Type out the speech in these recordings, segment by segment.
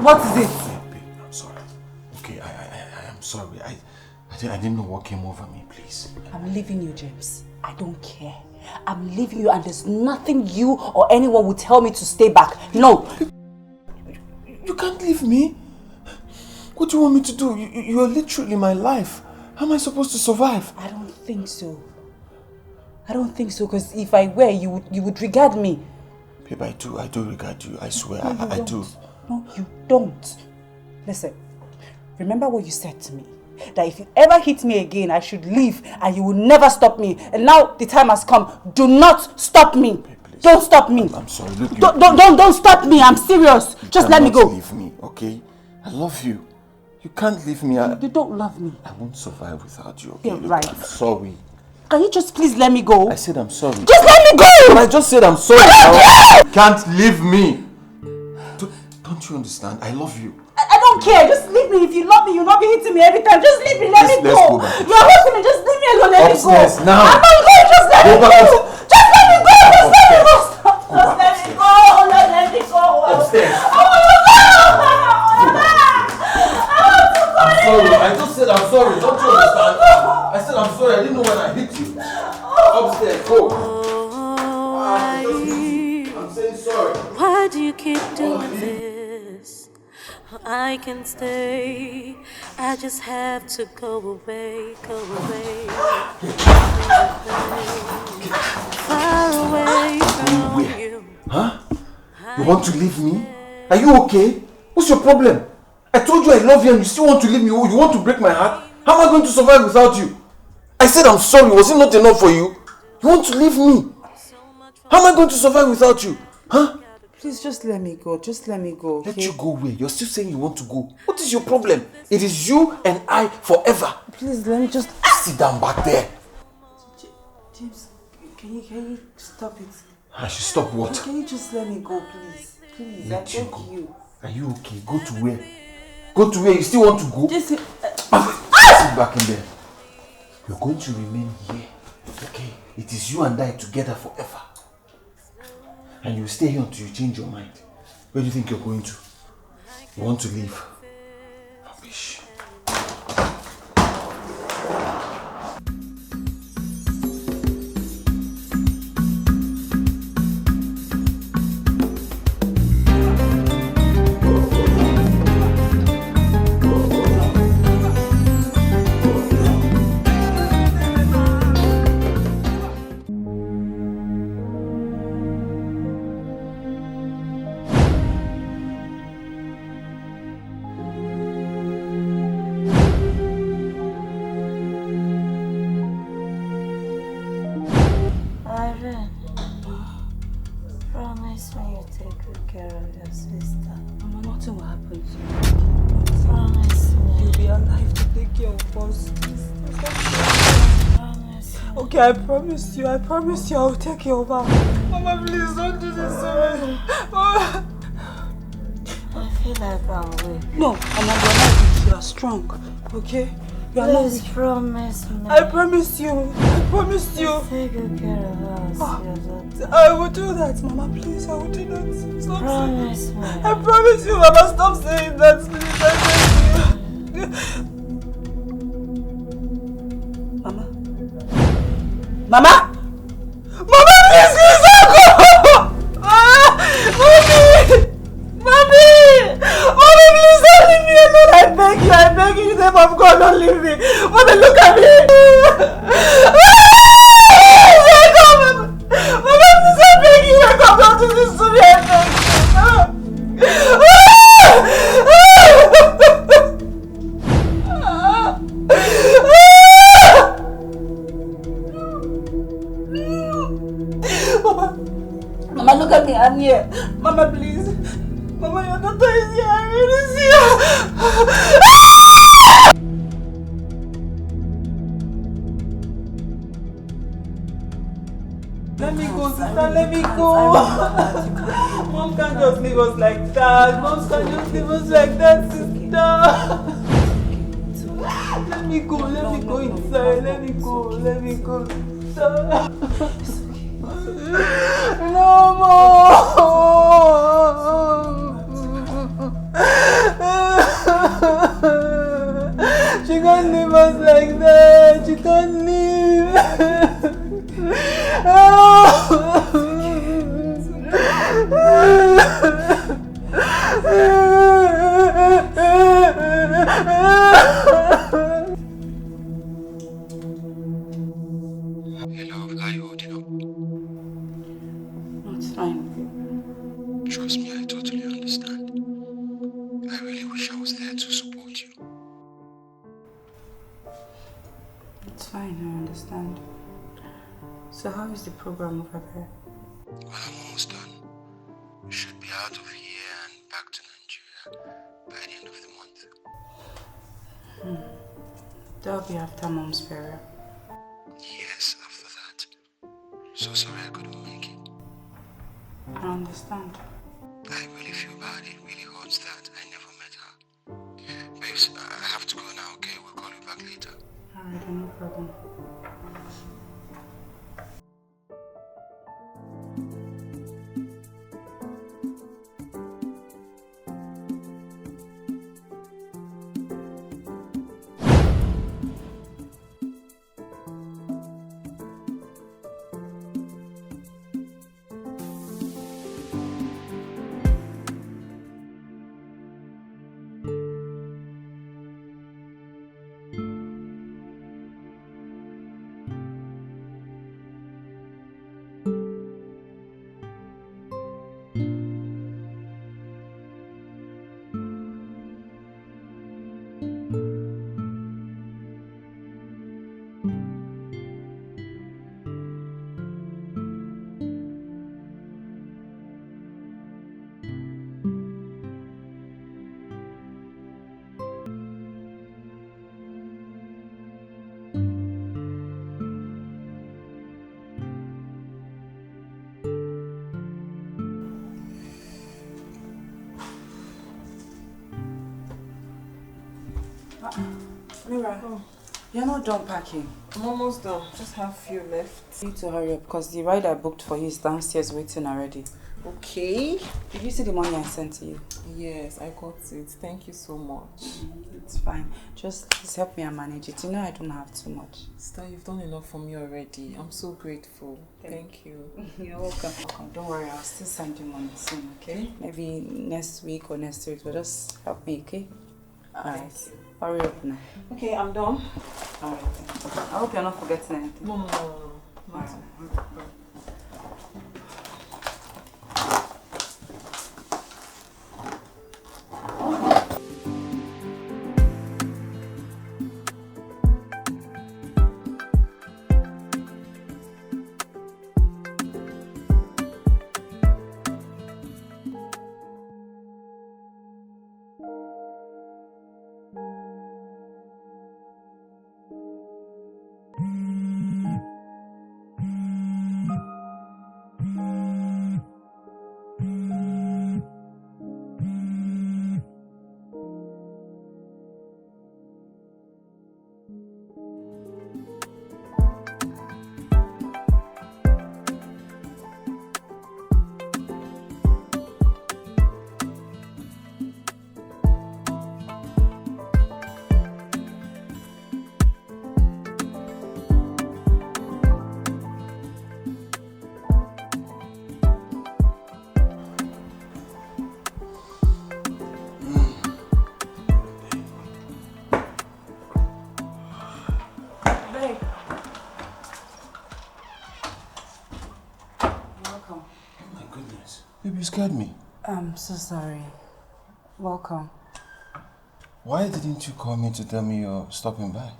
What is it? Babe, I'm sorry. Okay, I am sorry. I didn't know what came over me, please. I'm leaving you, James. I don't care. I'm leaving you and there's nothing you or anyone will tell me to stay back. No. You can't leave me. What do you want me to do? You're literally my life. How am I supposed to survive? I don't think so. I don't think so, because if I were, you would regard me. Babe, I do regard you. I swear, No, I do. No, you don't. Listen, remember what you said to me. That if you ever hit me again, I should leave and you will never stop me. And now the time has come. Do not stop me. Babe, don't stop me. I'm sorry. Look, don't stop me. I'm serious. Just let me go. Leave me, okay? I love you. You can't leave me. You don't love me. I won't survive without you, okay? You're right. I'm sorry. Can you just please let me go? I said I'm sorry. Just let me go! But I just said I'm sorry. You can't leave me. Don't you understand? I love you. I don't care. Just leave me. If you love me, you'll not be hitting me every time. Just leave me. Let me go. Let's go back. You're hurting me. Just leave me alone. Let Upstairs, me go. now. I'm not going. Just let me go. Just let me go. Just let me go. Just let me go. Let me go. Upstairs. I want to go. I'm sorry. I just said I'm sorry. Don't you understand? I said I'm sorry. I didn't know when I hit you. Upstairs. Go. I'm saying sorry. Why do you keep doing this? I can stay. I just have to go away, go away. Far away from you. Huh? You want to leave me? Are you okay? What's your problem? I told you I love you and you still want to leave me. Oh, you want to break my heart? How am I going to survive without you? I said I'm sorry. Was it not enough for you? You want to leave me? How am I going to survive without you? Huh? Please just let me go. Just let me go. Okay? Let you go where? You're still saying you want to go. What is your problem? It is you and I forever. Please let me just sit down back there. James, can you stop it? I should stop what? Can you just let me go, please? Please, Let I you beg go. you. Are you okay? Go to where? Go to where? You still want to go? Just sit back in there. You're going to remain here. Okay? It is you and I together forever. And you stay here until you change your mind. Where do you think you're going to? You want to leave? Rubbish. I promise you, I'll take you over. Mama, please don't do this to me. Mama. I feel like I'm weak. No, I'm not weak. You are strong, okay? You are not weak. Promise me. I promise you. I promise you. Take good care of us. I will do that, Mama, please. I will do that. Stop promise saying me. I promise you, Mama. Stop saying that, please. I beg you. Mama? Mama, please don't go! Mommy, please don't leave me alone. I beg you, in the name of God, don't leave me. Mommy, look at me. Wake up, Mama, please, I beg you, wake up, don't do this to me, I beg Mama, look at me, I'm here. Mama, please. Mama, your daughter is here. I really see her. Let me go, sister. Let me go. Mom can't just leave us like that. Mom can't just leave us like that, sister. Let me go inside. Let me go. Sister. No more! It's fine. Trust me, I totally understand. I really wish I was there to support you. It's fine, I understand. So how is the program over there? Well, I'm almost done. We should be out of here and back to Nigeria by the end of the month. That'll be after Mom's burial. Yes, after that. So sorry I couldn't make it. I understand. I really feel bad. It really hurts that I never met her. Babes, I have to go now, okay? We'll call you back later. Alright, no problem. Mira, you're not done packing. I'm almost done. Just have a few left. You need to hurry up because the ride I booked for you is downstairs waiting already. Okay. Did you see the money I sent to you? Yes, I got it. Thank you so much. It's fine. Just please help me and manage it. You know I don't have too much. Sister, you've done enough for me already. I'm so grateful. Thank you. You're welcome. Don't worry, I'll still send you money soon, okay? Maybe next week or next week, but just help me, okay? Alright. Hurry up now. Okay, I'm done. Alright. I hope you're not forgetting anything. No. Alright. Baby, you scared me. I'm so sorry. Welcome. Why didn't you call me to tell me you're stopping by?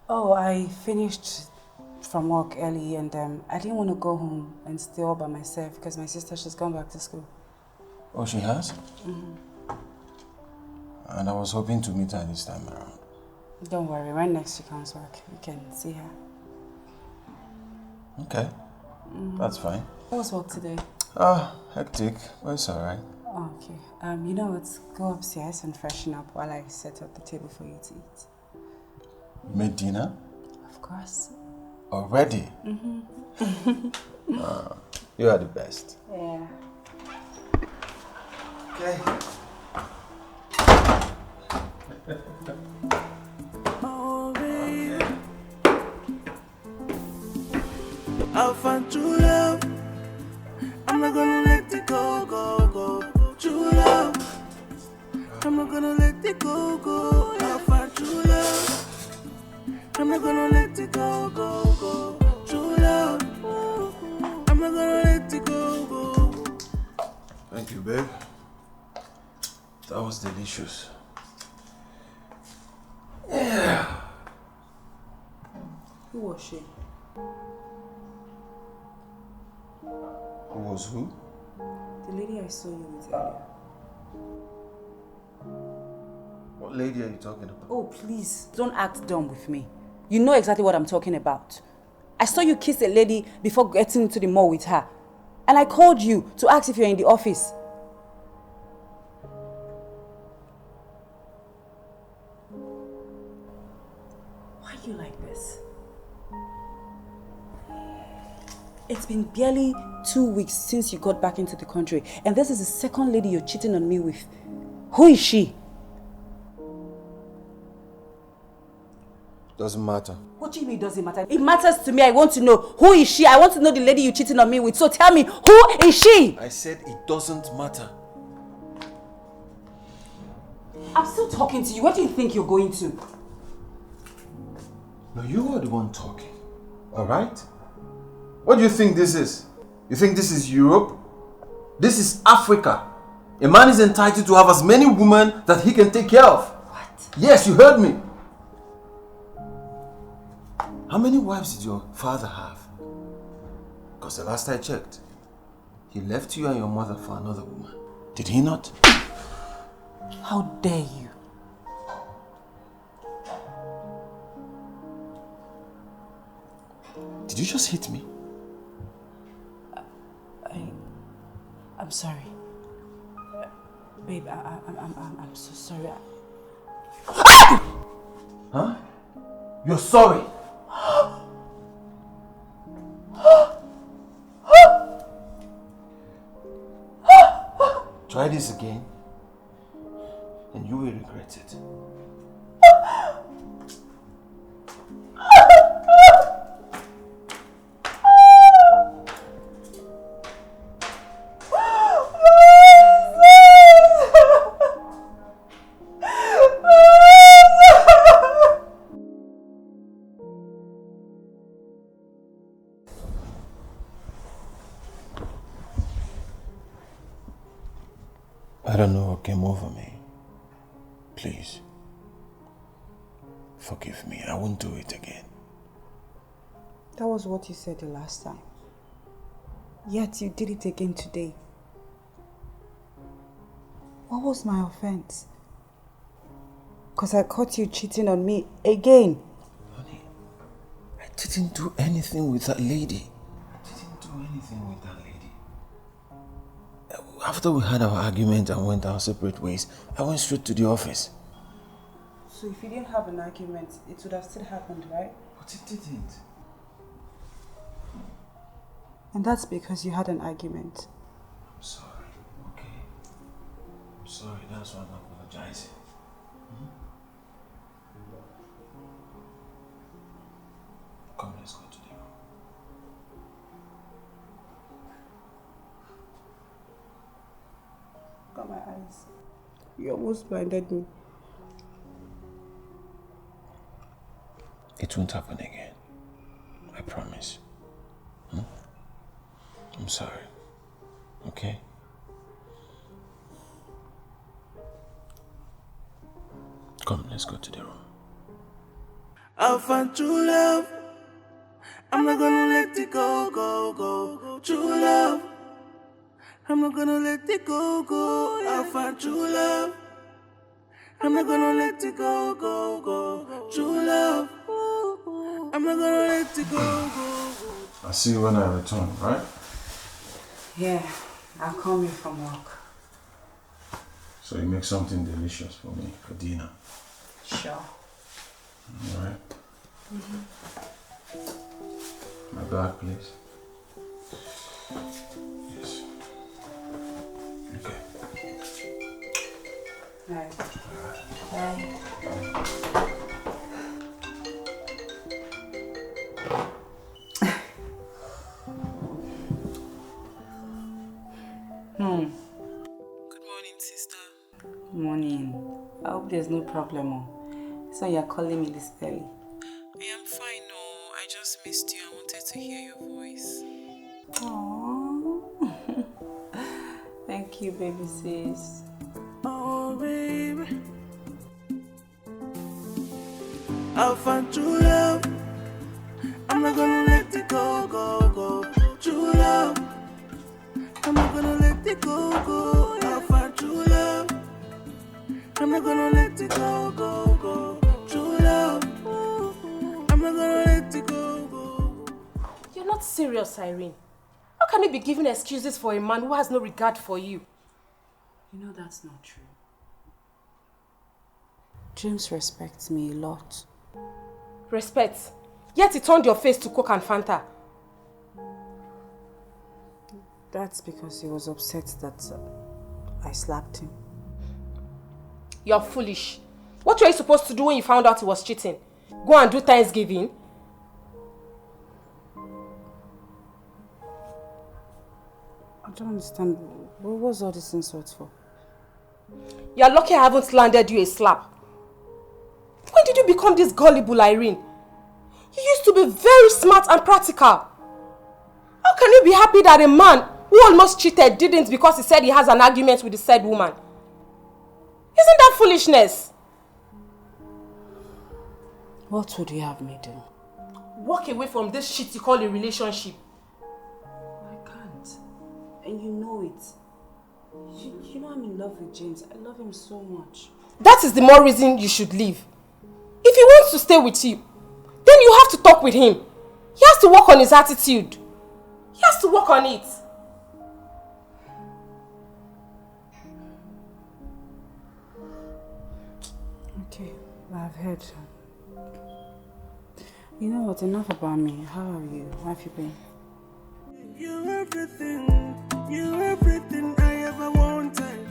Oh, I finished from work early and I didn't want to go home and stay all by myself because my sister, she's gone back to school. Oh, she has? And I was hoping to meet her this time around. Don't worry, when next she comes back, you can see her. Okay, that's fine. How was work today? Hectic, but it's alright. Oh, okay. You know what? Go upstairs and freshen up while I set up the table for you to eat. You made dinner? Of course. Already? You are the best. Yeah. Okay. Oh, baby. I'll find true love. I'm not gonna let it go, go, go. True love. I'm not gonna let it go, go. I'll find true love. I'm not gonna let it go, go, go. True love. I'm not gonna let it go, go, go. Thank you, babe. That was delicious. Yeah. Who was she? Who was who? The lady I saw you with earlier. What lady are you talking about? Oh, please, don't act dumb with me. You know exactly what I'm talking about. I saw you kiss a lady before getting into the mall with her. And I called you to ask if you're in the office. Why are you like this? It's been barely 2 weeks since you got back into the country. And this is the second lady you're cheating on me with. Who is she? Doesn't matter. What do you mean it doesn't matter? It matters to me. I want to know. Who is she? I want to know the lady you're cheating on me with. So tell me, who is she? I said it doesn't matter. I'm still talking to you. Where do you think you're going to? No, you are the one talking. Alright? What do you think this is? You think this is Europe? This is Africa. A man is entitled to have as many women that he can take care of. What? Yes, you heard me. How many wives did your father have? Because the last I checked, he left you and your mother for another woman. Did he not? How dare you? Did you just hit me? I'm sorry. Babe, I'm so sorry. Huh? You're sorry? Try this again, and you will regret it. I don't know what came over me. Please, forgive me. I won't do it again. That was what you said the last time. Yet you did it again today. What was my offense? Because I caught you cheating on me again. Honey, I didn't do anything with that lady. I didn't do anything with that lady. After we had our argument and went our separate ways, I went straight to the office. So if you didn't have an argument, it would have still happened, right? But it didn't. And that's because you had an argument. I'm sorry, okay? I'm sorry, that's why I'm apologizing. Come, let's go to the room. Got my eyes. You almost blinded me. It won't happen again. I promise. I'm sorry. Okay? Come, let's go to the room. I'll find true love. I'm not gonna let it go, go, go. True love. I'm not gonna let it go, go. I'll find true love. I'm not gonna let it go, go, go. True love. I'm not gonna let it go, go. I'll see you when I return, right? Yeah, I'll come here from work. So you make something delicious for me for dinner. Sure. Alright? My bag, please. Yes. Okay. Right. Bye. Good morning, sister. Good morning. I hope there's no problem. So you're calling me this early. I am fine, no. I just missed you. I wanted to hear your voice. Aww. Thank Thank you, baby sis. Oh, baby. I'll find true love. I'm not gonna let it go, go, go. True love. I'm not gonna let it go, go. I'll find true love. I'm not gonna let it go, go, go. True love. I'm not gonna let it go, go. You're not serious, Irene. How can you be giving excuses for a man who has no regard for you? You know that's not true. James respects me a lot. Respect. Yet he turned your face to Coke and Fanta. That's because he was upset that I slapped him. You're foolish. What were you supposed to do when you found out he was cheating? Go and do Thanksgiving? I don't understand. What was all this insult for? You're lucky I haven't landed you a slap. When did you become this gullible, Irene? You used to be very smart and practical. How can you be happy that a man who almost cheated didn't because he said he has an argument with the said woman? Isn't that foolishness? What would you have me do? Walk away from this shit you call a relationship. I can't. And you know it. You know I'm in love with James. I love him so much. That is the more reason you should leave. If he wants to stay with you, then you have to talk with him. He has to work on his attitude. He has to work on it. Okay, I've heard. You know what? Enough about me. How are you? How have you been? You're everything I ever wanted.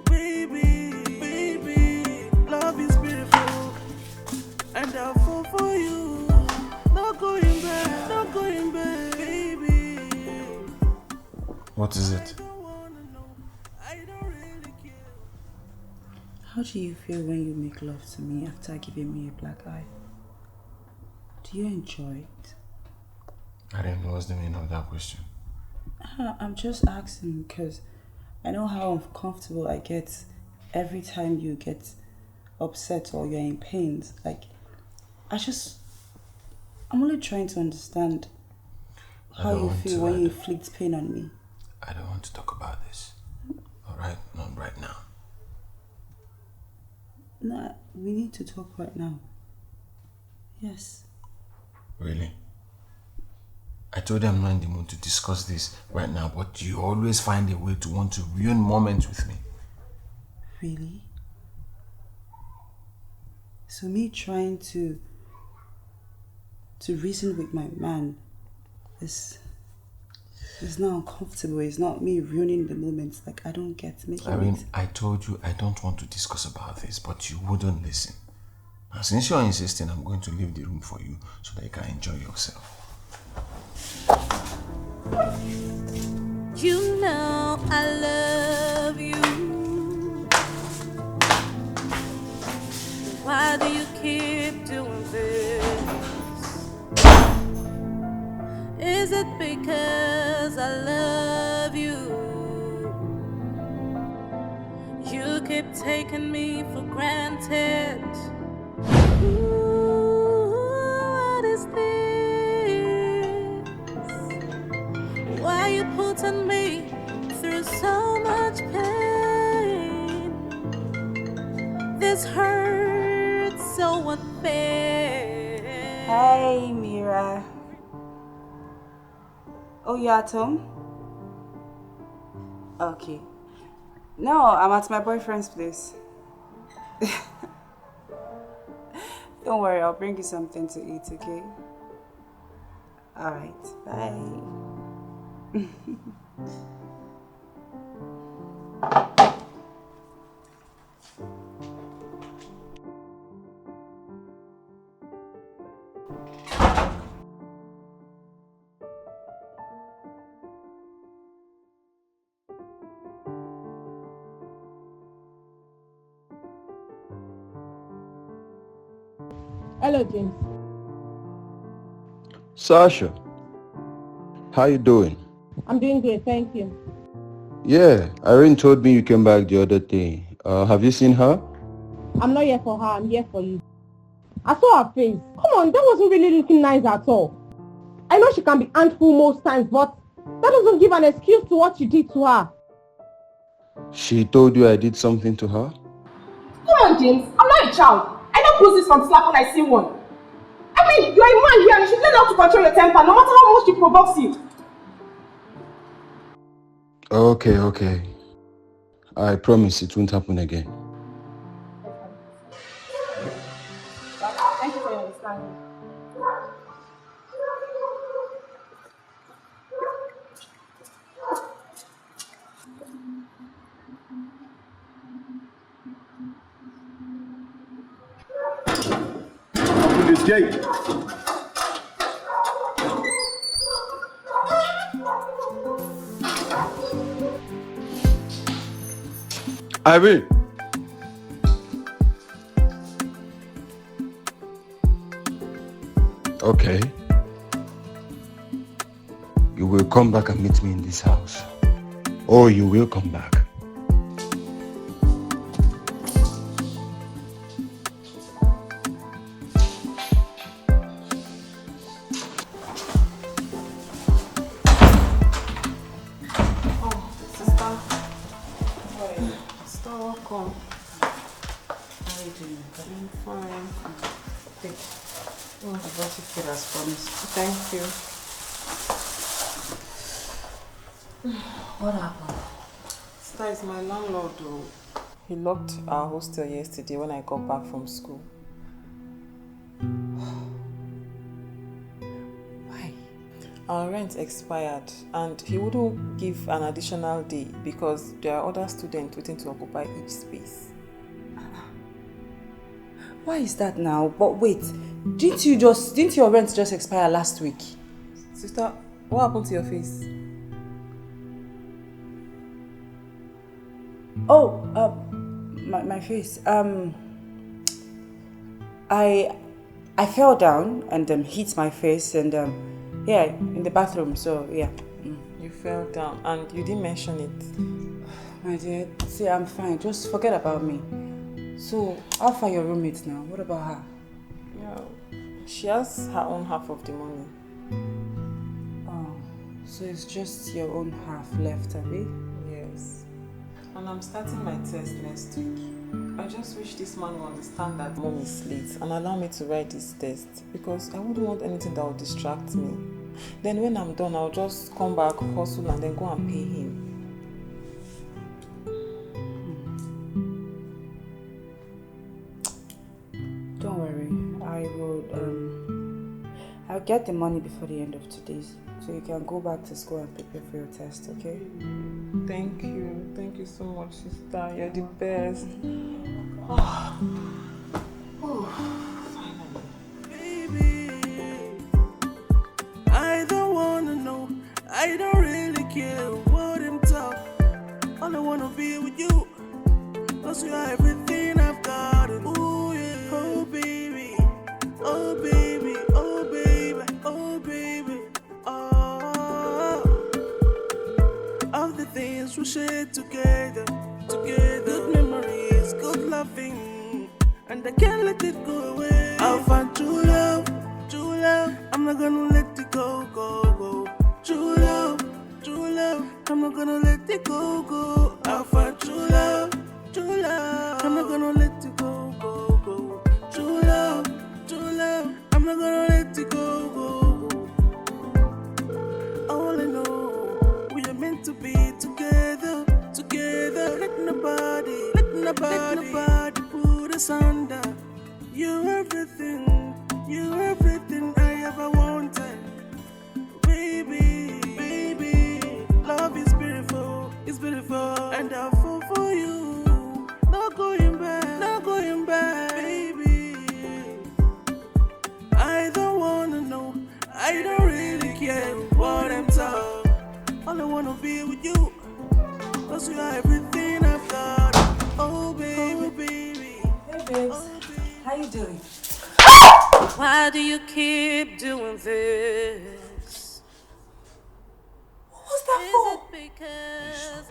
Baby, baby, love is beautiful. And I'll fall for you. Not going back, baby. What is it? I don't really care. How do you feel when you make love to me after giving me a black eye? Do you enjoy it? I didn't know what's the meaning of that question. I'm just asking because I know how uncomfortable I get every time you get upset or you're in pain. Like, I'm only trying to understand how you feel when you inflict pain on me. I don't want to talk about this. Alright? Not right now. Nah, we need to talk right now. Yes. Really? I told you I'm not in the mood to discuss this right now, but you always find a way to want to ruin moments with me. Really? So me trying to reason with my man is not uncomfortable. It's not me ruining the moments. Like, I don't get making I mean, it. I told you I don't want to discuss about this, but you wouldn't listen. Now, since you're insisting, I'm going to leave the room for you so that you can enjoy yourself. You know I love you. Why do you keep doing this? Is it because I love you? You keep taking me for granted. Ooh, what is this? Why you putting me through so much pain? This hurts so unfair. Hey, Mira. Oh, you're at home? Okay. No, I'm at my boyfriend's place. Don't worry, I'll bring you something to eat, okay? Alright, bye. Hello, James. Sasha, how you doing? I'm doing great, thank you. Yeah, Irene told me you came back the other day. Have you seen her? I'm not here for her, I'm here for you. I saw her face. Come on, that wasn't really looking nice at all. I know she can be handful most times, but that doesn't give an excuse to what you did to her. She told you I did something to her? Come on, James. I'm not a child. I know bruises from slap when I see one. I mean, you're a man here and you should learn how to control your temper no matter how much she provokes you. Okay. I promise it won't happen again. Thank you for your understanding. Open this gate. Irene! Okay. You will come back and meet me in this house. Or you will come back. Thank you. What happened? Sister, is my landlord though. He locked our hostel yesterday when I got back from school. Why? Our rent expired and he wouldn't give an additional day because there are other students waiting to occupy each space. Why is that now? But wait, didn't your rent just expire last week? Sister, what happened to your face? Oh, my face. I fell down and hit my face and yeah, in the bathroom. So yeah. You fell down and you didn't mention it. My dear, see, I'm fine. Just forget about me. So, how far your roommate now? What about her? Yeah, she has her own half of the money. Oh, so it's just your own half left, Abby? Yes. And I'm starting my test next week. I just wish this man will understand that mom is late and allow me to write this test because I wouldn't want anything that would distract me. Then when I'm done, I'll just come back, hustle and then go and pay him. Don't worry, I'll get the money before the end of today, so you can go back to school and prepare for your test, okay? Thank you so much, sister. You're the best. Baby, I don't wanna know, I don't really care what I'm talking. All I wanna be with you, cause you are everything I've got. Ooh yeah, oh baby, oh baby, oh baby, oh baby, oh. All the things we share together, good memories, good loving, and I can't let it go away. I'll find true love, I'm not gonna let it go. True love, I'm not gonna let it go. I'll find true love, I'm not gonna let it go. True love, I'm not gonna let it go. All I know, we are meant to be together. Let nobody put us under. You're everything I ever wanted. Baby, love is beautiful, and I'll fall for you. No going back, baby. I don't wanna know, I don't really care what I'm told. All I wanna be with you, cause you are everything I've got. Oh baby. Hey babes, how you doing? Why do you keep doing this? What was that for? Because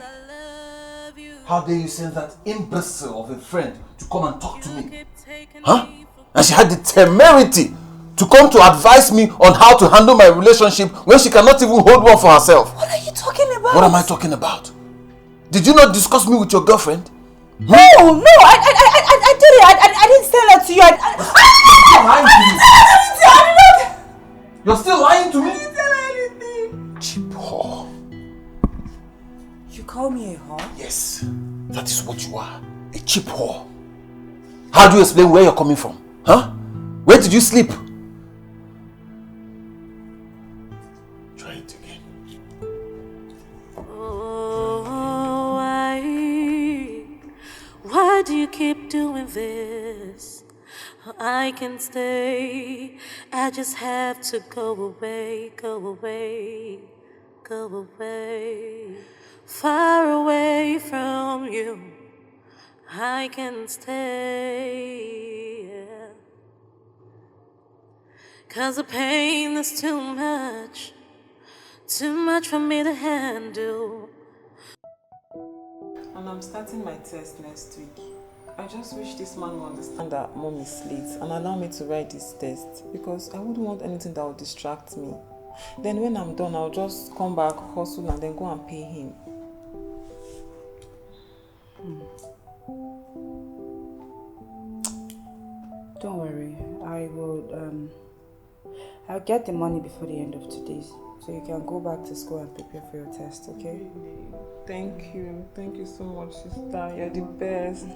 How dare you send that imbecile of a friend to come and talk to me? Huh? And she had the temerity to come to advise me on how to handle my relationship when she cannot even hold one for herself. What are you talking about? What am I talking about? Did you not discuss me with your girlfriend? No, I did it. I didn't say that to you. You're still lying to me? I didn't tell anything. Cheap whore. You call me a whore? Yes, that is what you are. A cheap whore. How do you explain where you're coming from? Huh? Where did you sleep? Try it again. Oh, why do you keep doing this? I can stay. I just have to go away, go away, go away. Far away from you, I can stay. Yeah. 'Cause the pain is too much for me to handle. And I'm starting my test next week. I just wish this man would understand that mom is late and allow me to write this test, because I wouldn't want anything that would distract me. Then when I'm done, I'll just come back, hustle, and then go and pay him. Don't worry. I'll get the money before the end of today, so you can go back to school and prepare for your test, okay? Thank you. Thank you so much, sister. You're the best.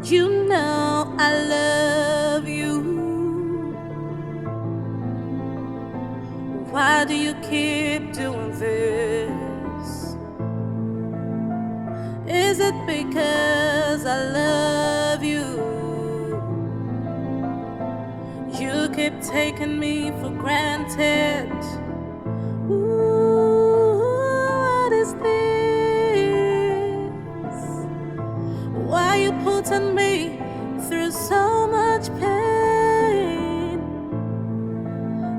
You know I love you. Why do you keep doing this? Is it because I love you? You keep taking me for granted. Ooh, what is this? Why you putting me through so much pain?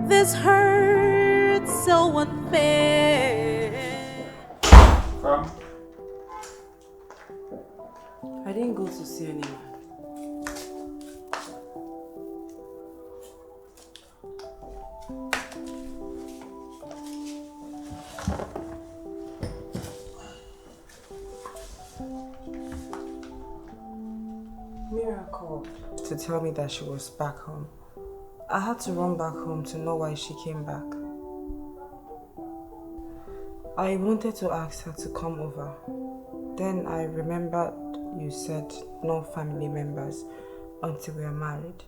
This hurts so unfair. I didn't go to see anyone. Mira called to tell me that she was back home. I had to run back home to know why she came back. I wanted to ask her to come over. Then I remembered you said no family members until we are married.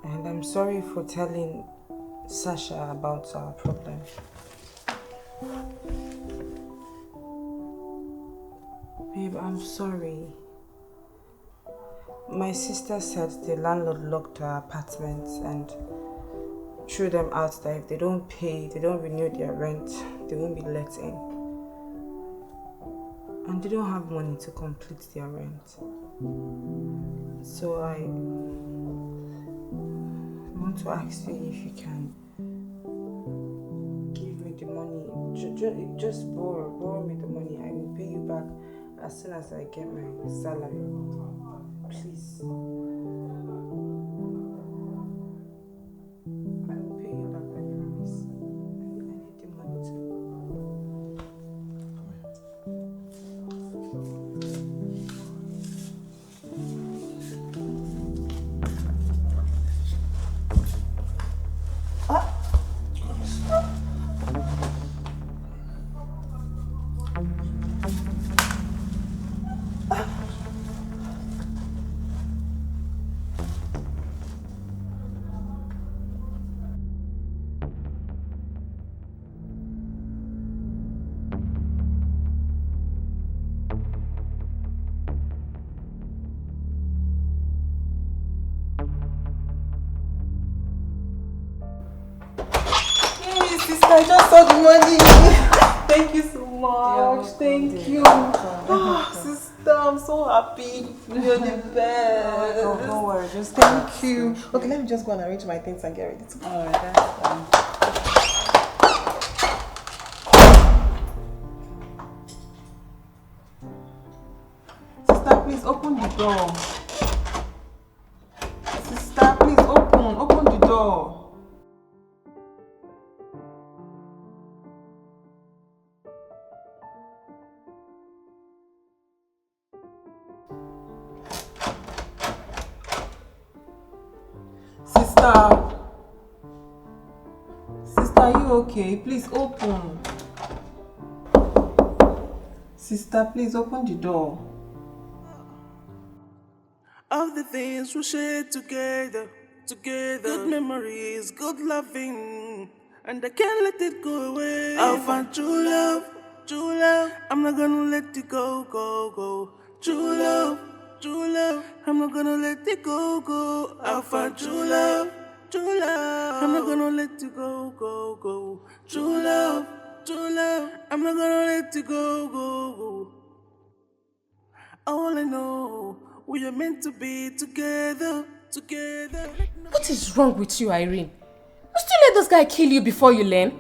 And I'm sorry for telling Sasha about our problem. Babe, I'm sorry. My sister said the landlord locked her apartment and threw them out that if they don't pay, they don't renew their rent, they won't be let in. And they don't have money to complete their rent. So I want to ask you if you can give me the money. Just borrow me the money. I will pay you back as soon as I get my salary. Please. I will pay you back, I promise. I need the money too. I just saw the money. Thank you so much. Thank you. Oh, sister. sister, I'm so happy. You're the best. Oh, don't worry, just thank you. Okay, let me just go and arrange my things and get ready to go. Alright, that's fine. Sister, please open the door. Sister, please open the door. Sister, are you okay? Please open. Sister, please open the door. All the things we share together. Good memories, good loving, and I can't let it go away. I'll find true love. I'm not gonna let it go. True love. I'm not gonna let it go. I'll find true love. I'm not gonna let it go. True love. I'm not gonna let it go. All I know, we are meant to be together. What is wrong with you, Irene? You still let this guy kill you before you learn?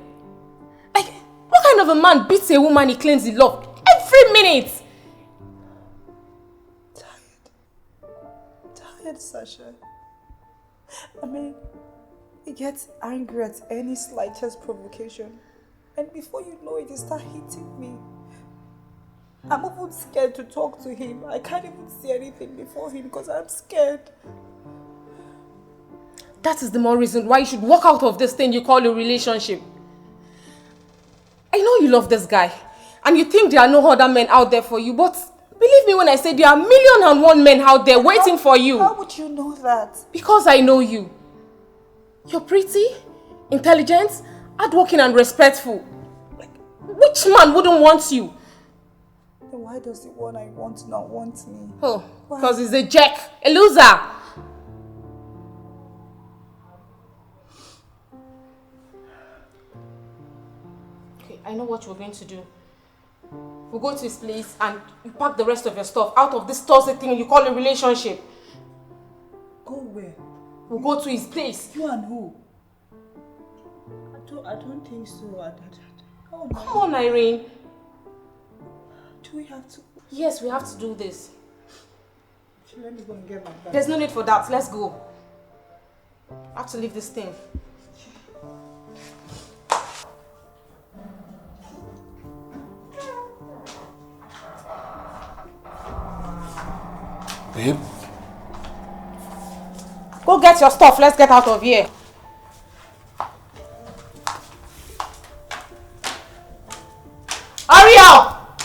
Like, what kind of a man beats a woman he claims he loves every minute? Tired, Sasha. I mean, he gets angry at any slightest provocation. And before you know it, he starts hitting me. I'm even scared to talk to him. I can't even say anything before him because I'm scared. That is the more reason why you should walk out of this thing you call a relationship. I know you love this guy and you think there are no other men out there for you, but believe me when I say there are 1,000,001 men out there waiting for you. How would you know that? Because I know you. You're pretty, intelligent, hardworking and respectful. Like, which man wouldn't want you? Then why does the one I want not want me? Oh, because he's a jack, a loser. I know what you're going to do. We'll go to his place and you pack the rest of your stuff out of this Thursday thing you call a relationship. Go where? We'll go to his place. You and who? I don't think so. Come on, Irene. Do we have to? Yes, we have to do this. Let me go and get my bag. There's no need for that. Let's go. I have to leave this thing. Babe? Go get your stuff. Let's get out of here. Hurry up!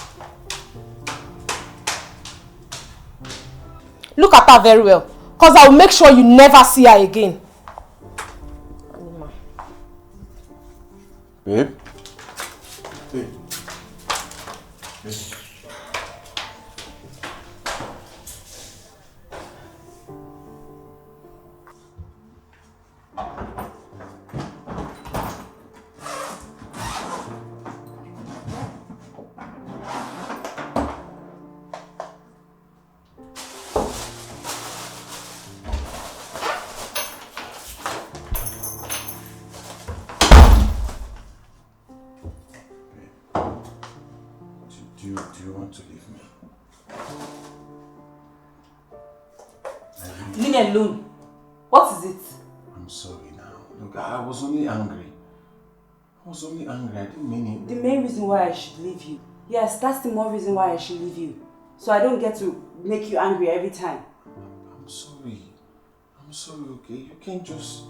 Look at her very well, because I will make sure you never see her again. Babe? Babe? Do you want to leave me? Leave me alone. What is it? I'm sorry now. Look, I was only angry. I didn't mean it. The main reason why I should leave you. Yes, that's the more reason why I should leave you. So I don't get to make you angry every time. I'm sorry, okay? You can't just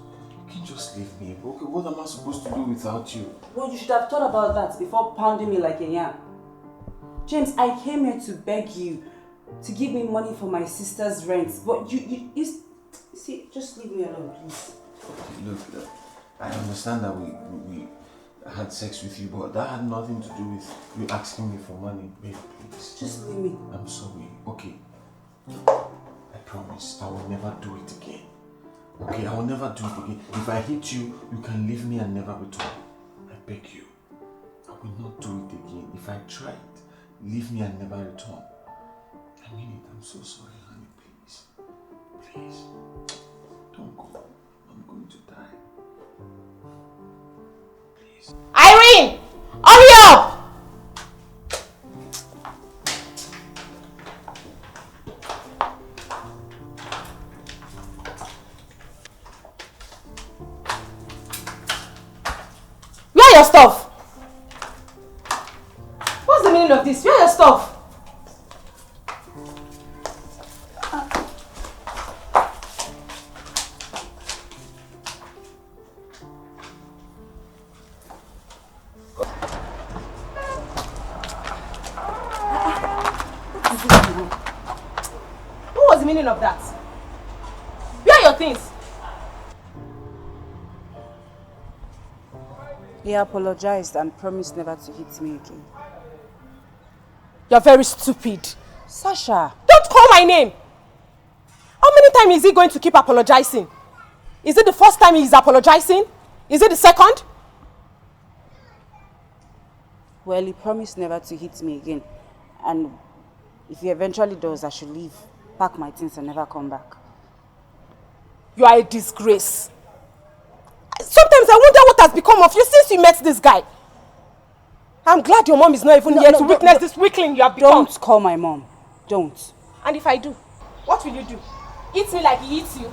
leave me. Okay, what am I supposed to do without you? Well, you should have thought about that before pounding me like a yam. James, I came here to beg you to give me money for my sister's rent. But you see, just leave me alone, please. Okay, look, I understand that we had sex with you, but that had nothing to do with you asking me for money. Babe, please. Just leave me. I'm sorry. Okay. I promise I will never do it again. Okay, I will never do it again. If I hit you, you can leave me and never return. I beg you. I will not do it again. If I try it, leave me and never return. I I mean it. I'm so sorry, honey. Please. Please. Don't go. I'm going to die. Please. Irene! Hurry up! Where are your stuff? What's the meaning of this? Where are your stuff? What was the meaning of that? Where are your things? He apologized and promised never to hit me again. You're very stupid. Sasha! Don't call my name! How many times is he going to keep apologizing? Is it the first time he's apologizing? Is it the second? Well, he promised never to hit me again. And if he eventually does, I should leave, pack my things and never come back. You are a disgrace. Sometimes I wonder what has become of you since you met this guy. I'm glad your mom is not even here to witness this weakling you have become. Don't call my mom. Don't. And if I do, what will you do? Eat me like he eats you?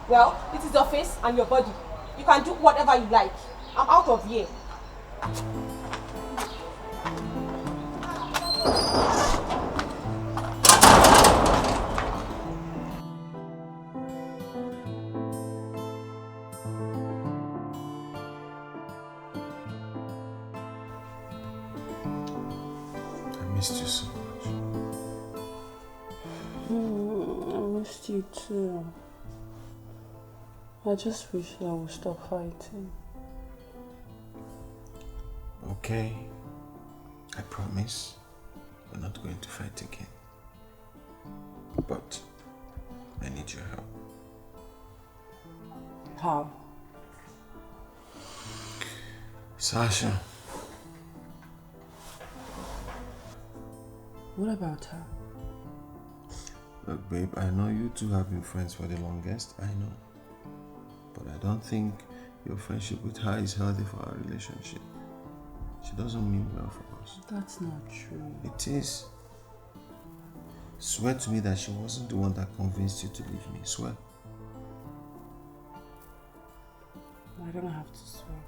Well, it is your face and your body. You can do whatever you like. I'm out of here. I missed you so much. I missed you too. I just wish I would stop fighting. Okay. I promise we're not going to fight again. But I need your help. How? Sasha. What about her? Look, babe, I know you two have been friends for the longest, I know. But I don't think your friendship with her is healthy for our relationship. She doesn't mean well for us. That's not true. It is. Swear to me that she wasn't the one that convinced you to leave me. Swear. I don't have to swear.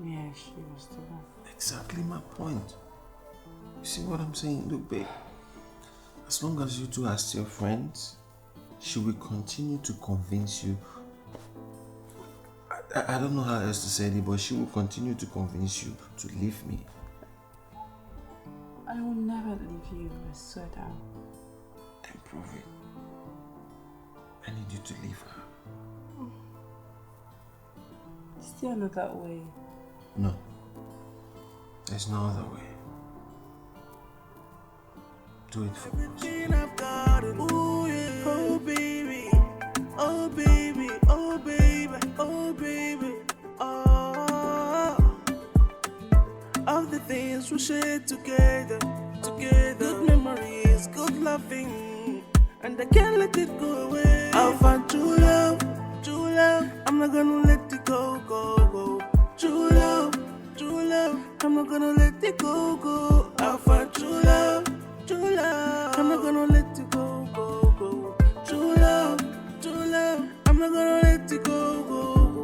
Yeah, she was the one. Exactly my point. You see what I'm saying? Look, babe. As long as you two are still friends, she will continue to convince you. I don't know how else to say it, but she will continue to convince you to leave me. I will never leave you, I swear down. Then prove it. I need you to leave her. Still not that way. No. There's no other way. Do it for us. I've got it. Ooh, yeah. Oh baby, oh baby, oh baby, oh baby, oh. Of the things we shared together, good memories, good loving, and I can't let it go away. I'll find true love, I'm not gonna let it go, go. True love, I'm not gonna let it go. I'll find true love, I'm not gonna let it go. True love, I'm not gonna let it go.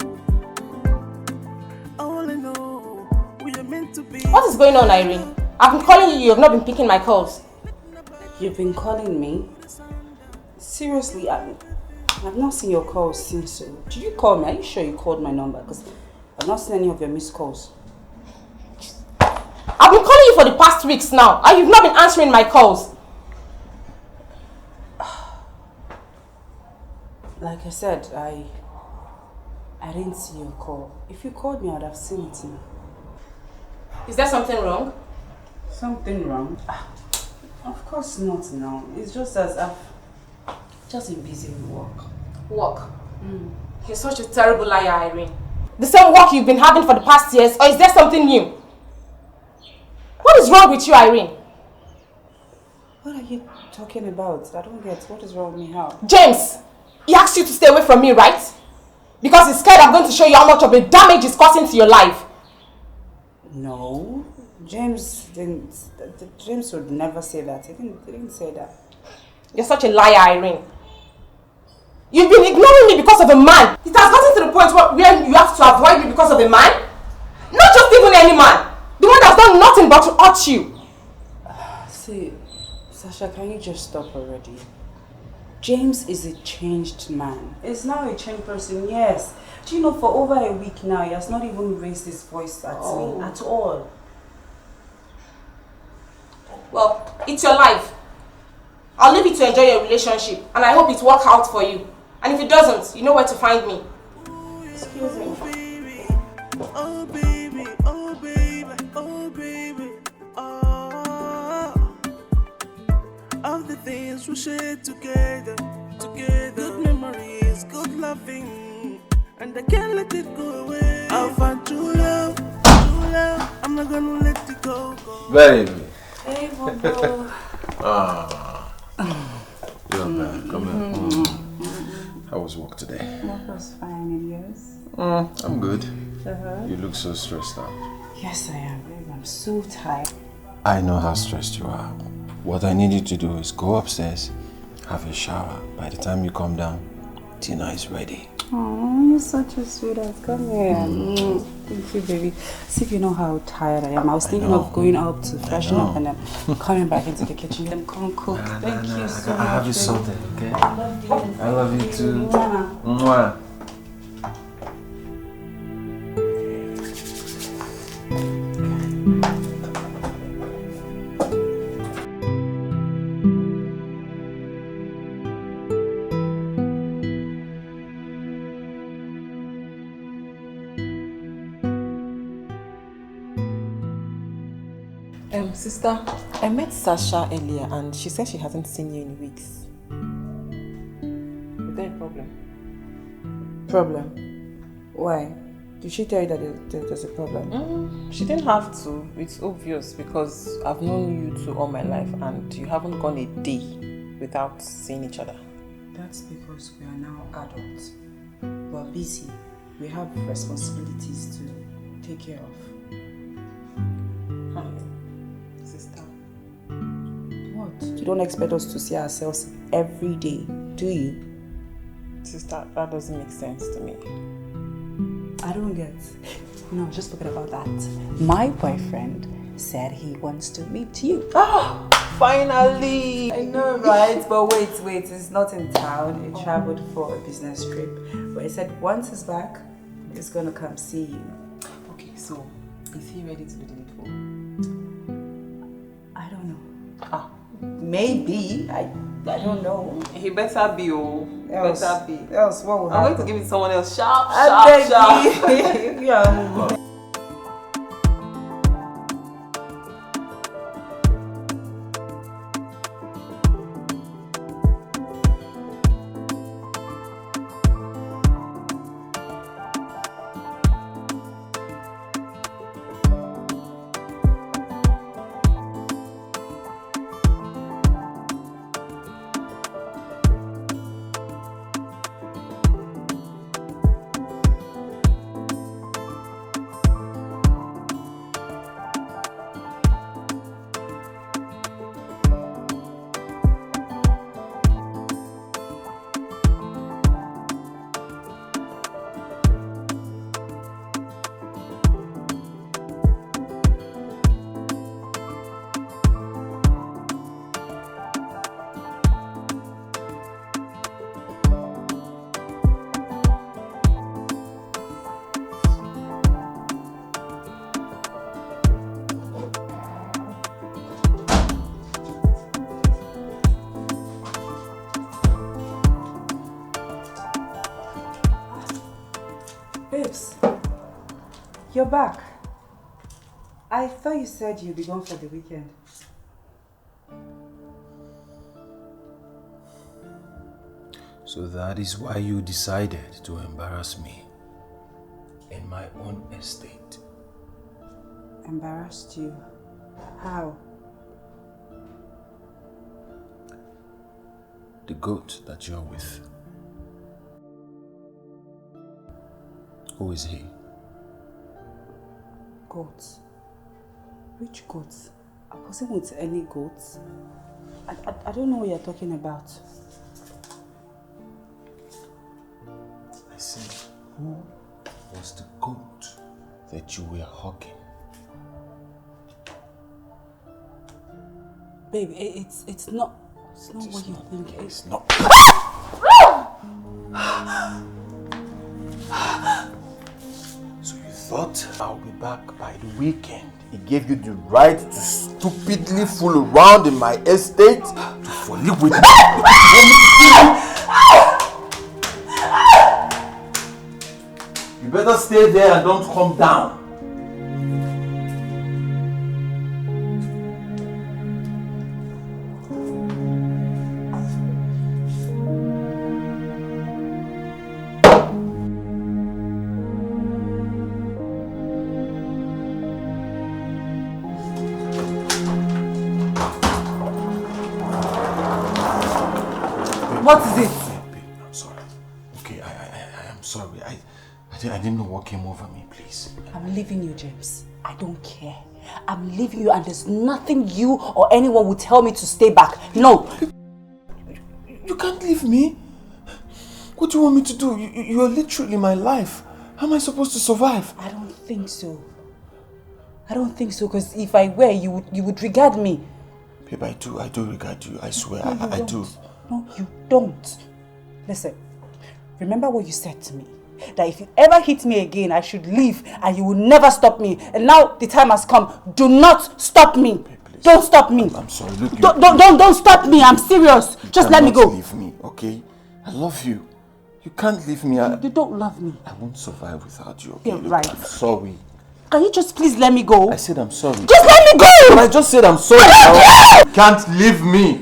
All I know, we are meant to be. What is going on, Irene? I've been calling you, you have not been picking my calls. You've been calling me? Seriously, I've not seen your calls since. So did you call me? Are you sure you called my number? Because I've not seen any of your missed calls. I've been calling you for the past weeks now, and you've not been answering my calls. Like I said, I didn't see your call. If you called me, I would have seen it now. Is there something wrong? Something wrong? Of course not now. It's just as I've just been busy with work. Work? You're such a terrible liar, Irene. The same work you've been having for the past years, or is there something new? What is wrong with you, Irene? talking about? I don't get. What is wrong with me? How? James! He asked you to stay away from me, right? Because he's scared I'm going to show you how much of a damage it's causing to your life. No. James didn't. James would never say that. He didn't say that. You're such a liar, Irene. You've been ignoring me because of a man. It has gotten to the point where you have to avoid me because of a man? Not just even any man. The one that's done nothing but to hurt you. See, Sasha, can you just stop already? James is a changed man. He's now a changed person, yes. Do you know, for over a week now, he has not even raised his voice at me at all. Well, it's your life. I'll leave you to enjoy your relationship, and I hope it works out for you. And if it doesn't, you know where to find me. Excuse me. Oh baby, oh baby, oh baby, oh. Of the things we shared together, good memories, good loving, and I can't let it go away. I'll find true love, I'm not gonna let it go. Baby. Hey, Bobo. You're back. Come here. How was work today? Work was fine, and yours? I'm good. You look so stressed out. Yes, I am, babe. I'm so tired. I know how stressed you are. What I need you to do is go upstairs, have a shower. By the time you come down, dinner is ready. Oh, you're such a sweetheart. Come here. Thank you, baby. See if you know how tired I am. I was thinking of going out to freshen up and then coming back into the kitchen. Then come cook. Thank you so much. I have you sorted, okay? I love you. I love you too. Mwah. Mwah. Sister, I met Sasha earlier and she said she hasn't seen you in weeks. Is there a problem? Problem? Why? Did she tell you that there's a problem? She didn't have to. It's obvious because I've known you two all my life and you haven't gone a day without seeing each other. That's because we are now adults. We're busy. We have responsibilities to take care of. Sister. What? You don't expect us to see ourselves every day, do you? Sister, that doesn't make sense to me. I don't get. No, just forget about that. My boyfriend said he wants to meet you. Oh, finally! I know, right? But wait, it's not in town. He traveled for a business trip. But he said once he's back, he's gonna come see you. Okay, so is he ready to do the needful? I don't know. Maybe. I don't know. He better be, oh. Else what will I'm happen? going to give it to someone else. Sharp. Yeah. Babes, you're back. I thought you said you'd be gone for the weekend. So that is why you decided to embarrass me in my own estate. Embarrassed you? How? the goat that you're with. Who is he? Goats? Which goats? I wasn't with any goats. I don't know what you're talking about. I said, who was the goat that you were hugging? Baby, it's not what you think. It's not. So you thought I'll be back by the weekend? He gave you the right to stupidly fool around in my estate to fall in with me. You better stay there and don't come down. What is it? Babe, I'm sorry. Okay, I am sorry. I didn't know what came over me, please. I'm leaving you, James. I don't care. I'm leaving you and there's nothing you or anyone will tell me to stay back. No. You can't leave me. What do you want me to do? You're literally my life. How am I supposed to survive? I don't think so. I don't think so, because if I were, you would regard me. Babe, I do regard you. I swear, No, I do. No, you don't. Listen, remember what you said to me. That if you ever hit me again, I should leave and you will never stop me. And now the time has come. Do not stop me. Babe, please. Don't stop me. I'm sorry. Look, don't stop me. I'm serious. Just let me go. Leave me, okay? I love you. You can't leave me. You don't love me. I won't survive without you, okay? You're Look, right. I'm sorry. Can you just please let me go? I said I'm sorry. Just let me go! But I just said I'm sorry. You can't leave me.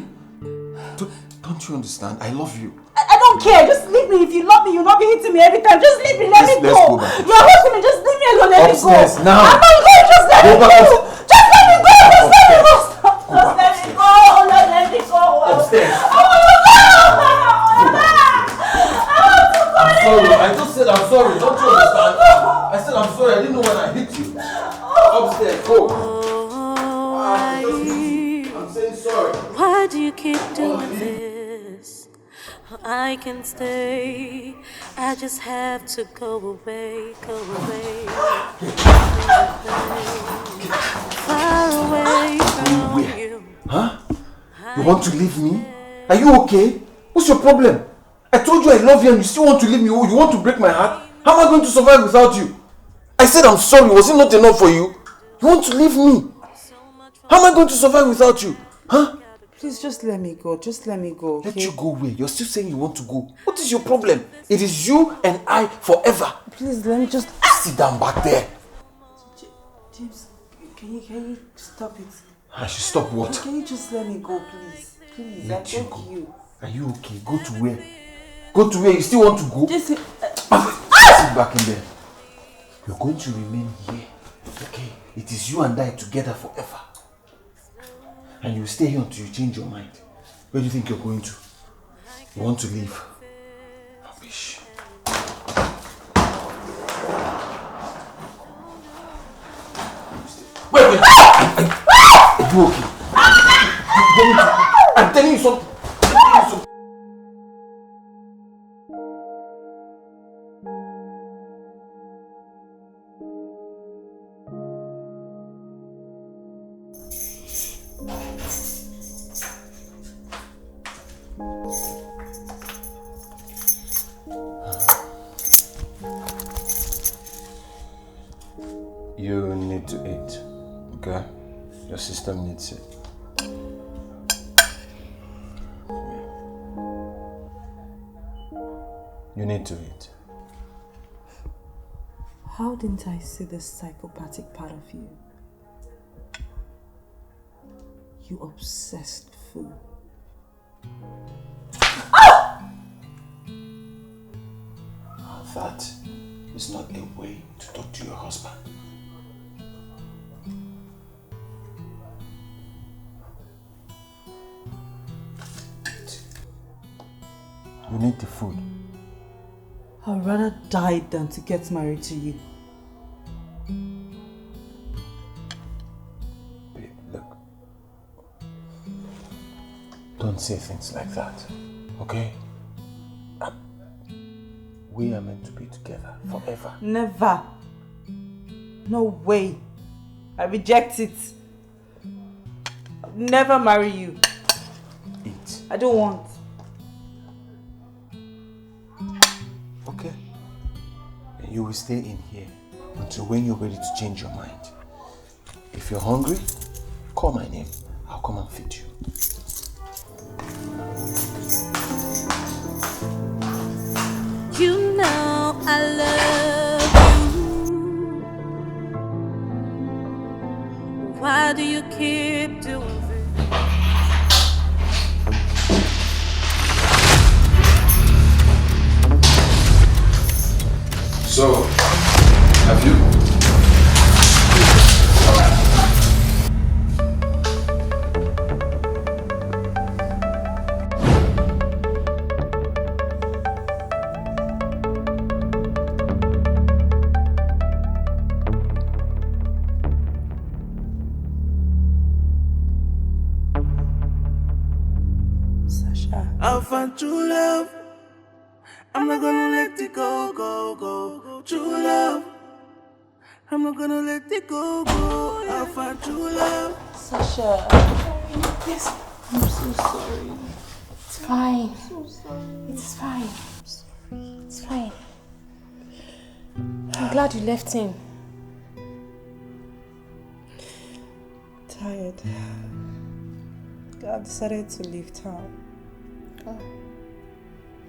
Don't you understand? I love you. I don't care. Just leave me. If you love me, you'll not be hitting me every time. Just leave me. Let me Let's go. go back. You're hurting me. Just leave me alone. Let Upstairs, me go. now. I'm not going. Just let me back. go. Just let me go. Just let me go. Just back. let me go. Just let me go. Upstairs. I want to go. I'm sorry. I just said I'm sorry. Don't you understand? I said I'm sorry. I didn't know when I hit you. Upstairs. Go. I'm saying sorry. Why do you keep doing this? I can stay. I just have to go away, go away. Far away from Where? you. Huh? You want to leave me? Are you okay? What's your problem? I told you I love you and you still want to leave me. You want to break my heart? How am I going to survive without you? I said I'm sorry. Was it not enough for you? You want to leave me? How am I going to survive without you? Huh? Please just let me go. Just let me go. Okay? Let you go where? You're still saying you want to go. What is your problem? It is you and I forever. Please let me just. Sit down back there. James, can you stop it? I should stop what? Can you just let me go, please? Please, Let I you beg go. you. Are you okay? Go to where? Go to where? You still want to go? Just Sit back in there. You're going to remain here. Okay? It is you and I together forever. And you stay here until you change your mind. Where do you think you're going to? You want to leave? Rubbish. Wait! Are you okay? I'm telling you something. You need to eat, okay? Your system needs it. You need to eat. How didn't I see this psychopathic part of you? You obsessed fool. That is not a way to talk to your husband. You need the food. I'd rather die than to get married to you. Babe, look. Don't say things like that, okay? We are meant to be together forever. Never. No way. I reject it. I'll never marry you. Eat. I don't want. Okay. You will stay in here until when you're ready to change your mind. If you're hungry, call my name. I'll come and feed you. You know I love you. Why do you keep doing this? So, have you? I'll find true love. I'm not gonna let it go, go, go. True love. I'm not gonna let it go, go. I'll find true love. Sasha. Yes. I'm so sorry. It's fine. I'm so sorry. It's fine. I'm sorry. It's fine. I'm glad you left him. Tired. I decided to leave town. Oh.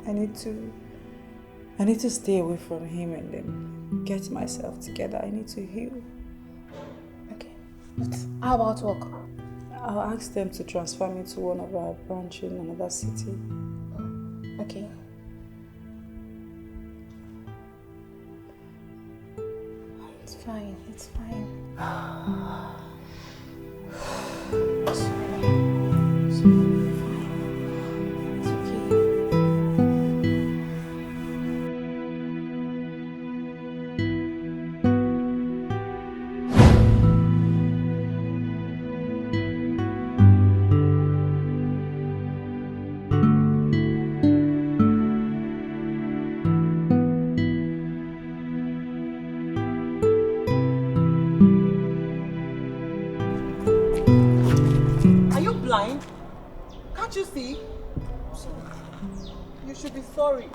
I need to stay away from him and then get myself together. I need to heal. Okay. But how about work? I'll ask them to transfer me to one of our branches in another city. Okay. It's fine. It's fine. Can't you see? You should be sorry.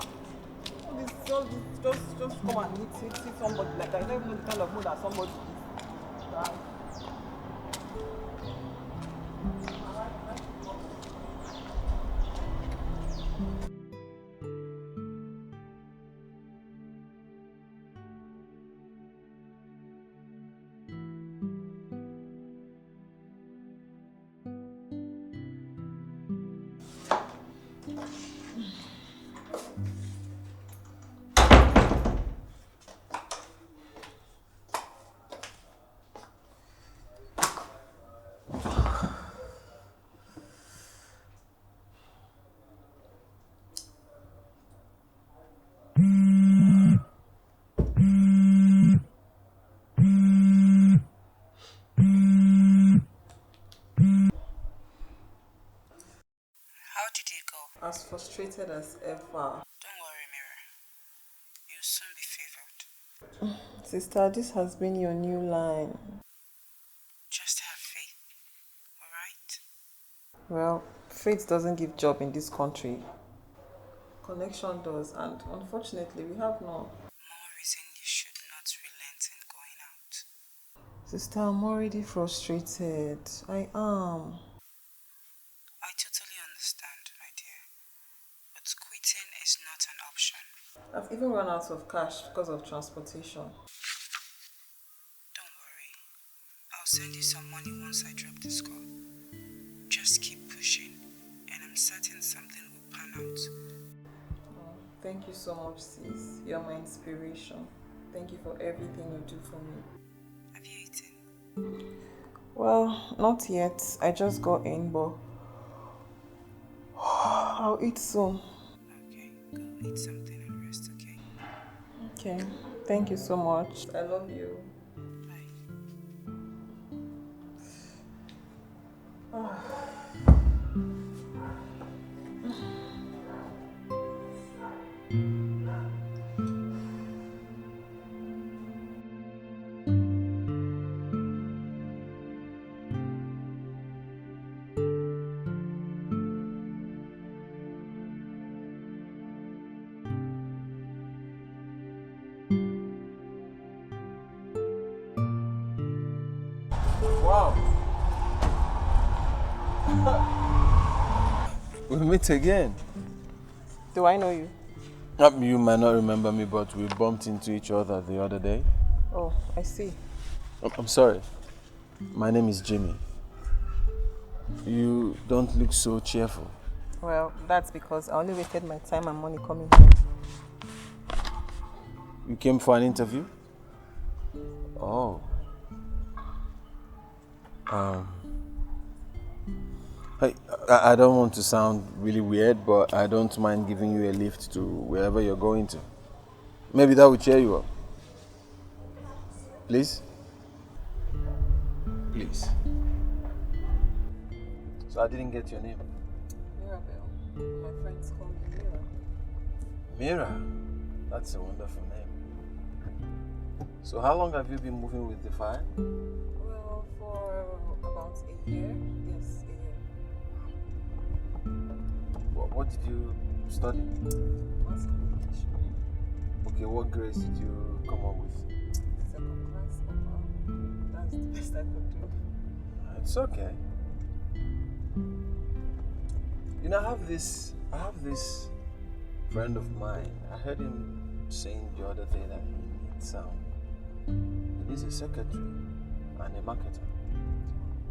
Just come and hit somebody like that. I don't even know the kind of mood that somebody is. Right? As frustrated as ever. Don't worry, Mira. You'll soon be favored. Sister, this has been your new line. Just have faith, alright? Well, faith doesn't give job in this country. Connection does, and unfortunately, we have none. More reason you should not relent in going out. Sister, I'm already frustrated. I am. I totally understand, my dear. But quitting is not an option. I've even run out of cash because of transportation. Don't worry. I'll send you some money once I drop this call. Just keep pushing, and I'm certain something will pan out. Thank you so much, sis. You're my inspiration. Thank you for everything you do for me. Have you eaten? Well, not yet. I just got in, but I'll eat soon. Okay. Go eat something and rest, okay? Okay. Thank you so much. I love you. Bye. Wow. We meet again. Do I know you? You might not remember me, but we bumped into each other the other day. Oh, I see. I'm sorry. My name is Jimmy. You don't look so cheerful. Well, that's because I only wasted my time and money coming here. You came for an interview? Oh. I don't want to sound really weird, but I don't mind giving you a lift to wherever you're going to. Maybe that will cheer you up. Please? Please. So I didn't get your name. Mirabelle. My friends call me Mira. Mira? That's a wonderful name. So how long have you been moving with the fire? Well, for about a year. Yes, a year. What did you study? Mass communication. Okay, what grades did you come up with? Second class upper. That's the best I could do. It's okay. You know, I have this friend of mine. I heard him saying the other day that he needs a secretary and a marketer.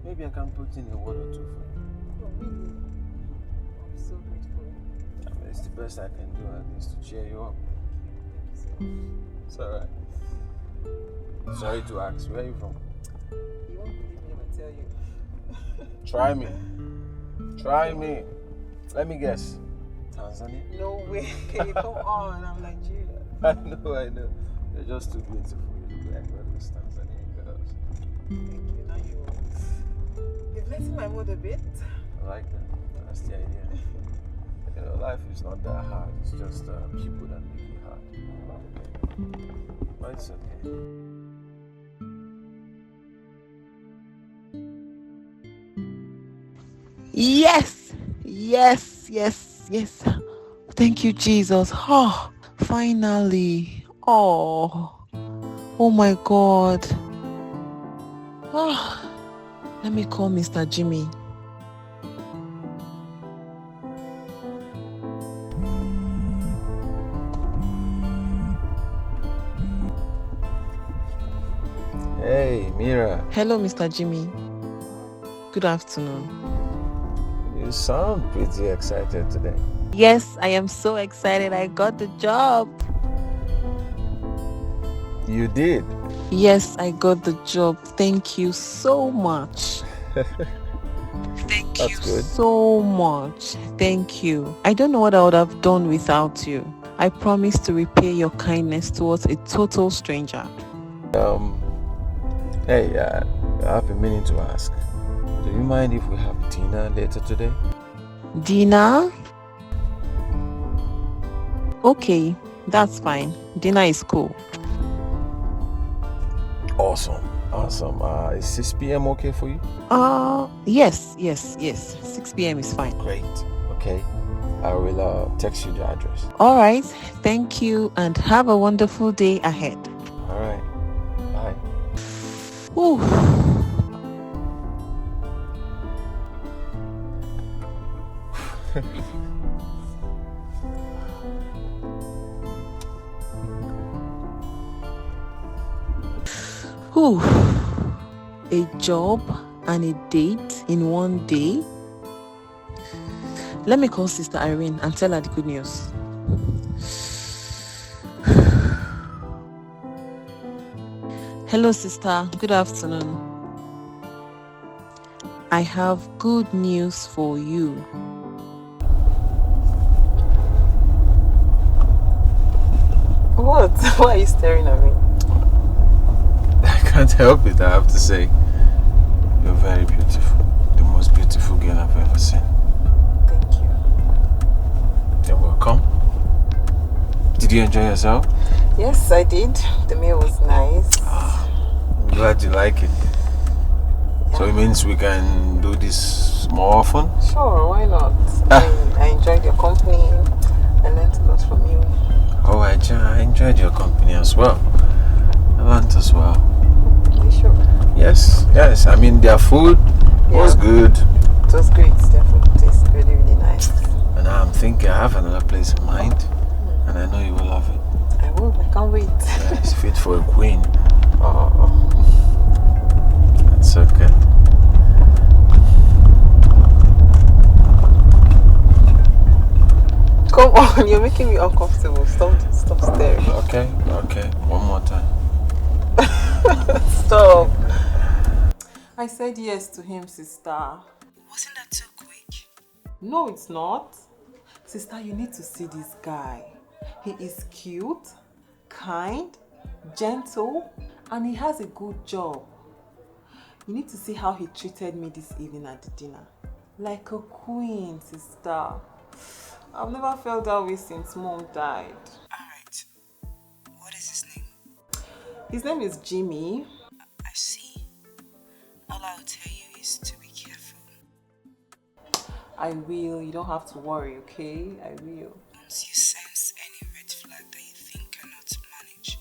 Maybe I can put in a word or two for you. Oh, really? I'm so grateful. I mean, it's the best I can do, at least to cheer you up. Thank you so much. It's alright. Sorry to ask, where are you from? You won't believe me if I tell you. Try me. Try me. Let me guess. Tanzania? No way. Come on, I'm Nigerian. I know. You're just too beautiful. You look like one of those Tanzanian girls. Thank you. Now you've lightened my mood a bit. I like that. That's the idea. You know, life is not that hard. It's just people that make it hard. But it's okay. Yes. Thank you, Jesus. Oh, finally. Oh my God. Oh, let me call Mr. Jimmy. Hey, Mira. Hello, Mr. Jimmy. Good afternoon. You sound pretty excited today. Yes, I am so excited. I got the job. You did? Yes, I got the job. Thank you so much. Thank That's you good. so much. Thank you. I don't know what I would have done without you. I promise to repay your kindness towards a total stranger. Hey, I've been meaning to ask. Do you mind if we have dinner later today? Dinner? Okay, that's fine. Dinner is cool. Awesome. Is 6 p.m. okay for you? Yes. 6 p.m. is fine. Great. Okay. I will text you the address. All right. Thank you and have a wonderful day ahead. All right. Bye. Ooh. Whew. A job and a date in one day. Let me call Sister Irene and tell her the good news. Hello, sister. Good afternoon. I have good news for you. What? Why are you staring at me? I can't help it, I have to say. You're very beautiful. The most beautiful girl I've ever seen. Thank you. You're welcome. Did you enjoy yourself? Yes, I did. The meal was nice. I'm glad you like it. Yeah. So it means we can do this more often? Sure, why not? I enjoyed your company. I learned a lot from you. Oh, I enjoyed your company as well. I learned as well. Are you sure? Yes. I mean, their food was good. It was great. Their food tastes really, really nice. And now I'm thinking I have another place in mind. And I know you will love it. I will. I can't wait. Yeah, it's fit for a queen. Oh. That's okay. Come on, you're making me uncomfortable. Stop staring. Okay. One more time. Stop. I said yes to him, sister. Wasn't that too quick? No, it's not. Sister, you need to see this guy. He is cute, kind, gentle, and he has a good job. You need to see how he treated me this evening at the dinner. Like a queen, sister. I've never felt that way since Mom died. Alright. What is his name? His name is Jimmy. I see. All I'll tell you is to be careful. I will. You don't have to worry, okay? I will. Once you sense any red flag that you think cannot manage,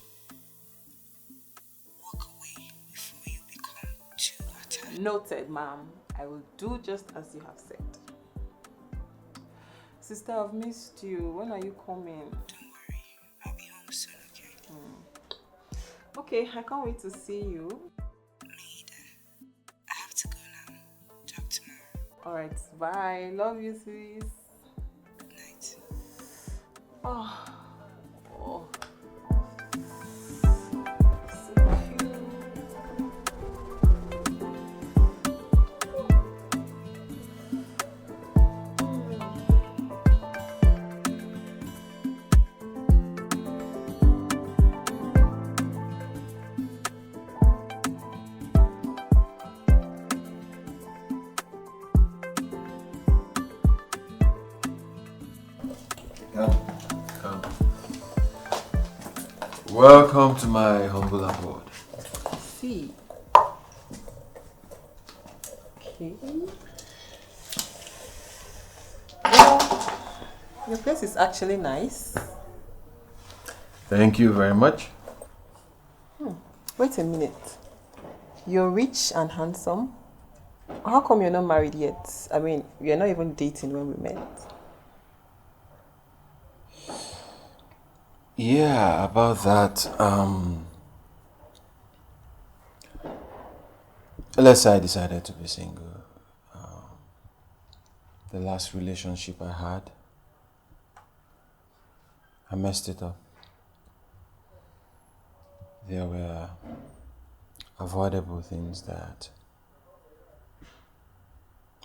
walk away before you become too attached. Noted, ma'am. I will do just as you have said. Sister, I've missed you. When are you coming? Don't worry. I'll be home soon, okay? Okay, I can't wait to see you. Me either. I have to go now. Talk tomorrow. Alright, bye. Love you, sis. Good night. Oh. Come. Welcome to my humble abode. See. Okay. Well, your place is actually nice. Thank you very much. Wait a minute. You're rich and handsome. How come you're not married yet? I mean, you're not even dating when we met. Yeah, about that. Let's say I decided to be single. The last relationship I had, I messed it up. There were avoidable things that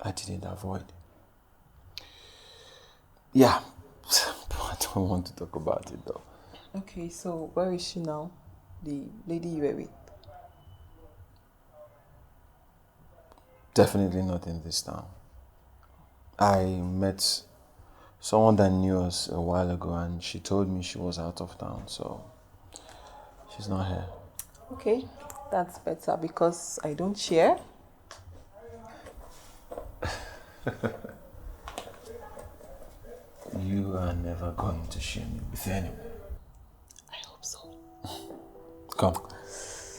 I didn't avoid. Yeah, I don't want to talk about it though. Okay, so where is she now? The lady you were with? Definitely not in this town. I met someone that knew us a while ago and she told me she was out of town, so she's not here. Okay, that's better because I don't share. You are never going to share me with anyone. I hope so. Come,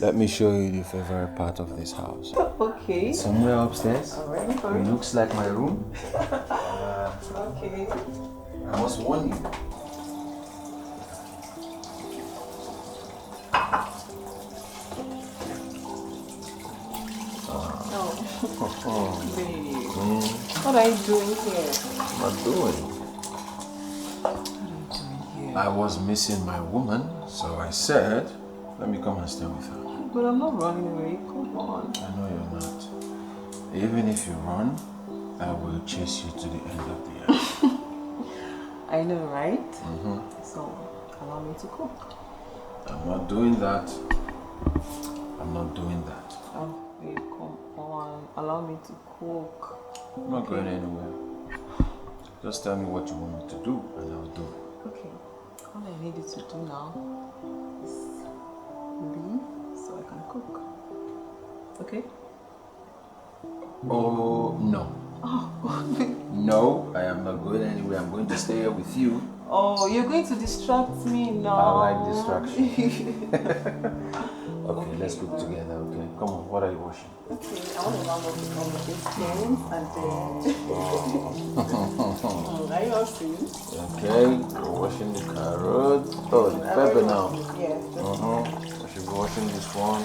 let me show you the favorite part of this house. Okay. Somewhere upstairs. Alright. It looks like my room. Okay. I must warn you. Baby. What are you doing here? Not doing. I was missing my woman, so I said, let me come and stay with her. But I'm not running away. Come on. I know you're not. Even if you run, I will chase you to the end of the earth. I know, right? So, allow me to cook. I'm not doing that. I'm not doing that. Oh, babe, come on. Allow me to cook. I'm not going anywhere. Just tell me what you want me to do and I'll do it. Okay. All I need you to do now is leave so I can cook. Okay? Oh, no. Oh, No, I am not going anywhere. I'm going to stay here with you. oh, you're going to distract me now. I like distraction. Okay, let's cook together, okay? Come on, what are you washing? Okay, I want to round up with all the things and then... Are you all serious? Okay, we're washing the carrots. Oh, the pepper now. Yeah. I should be washing this one.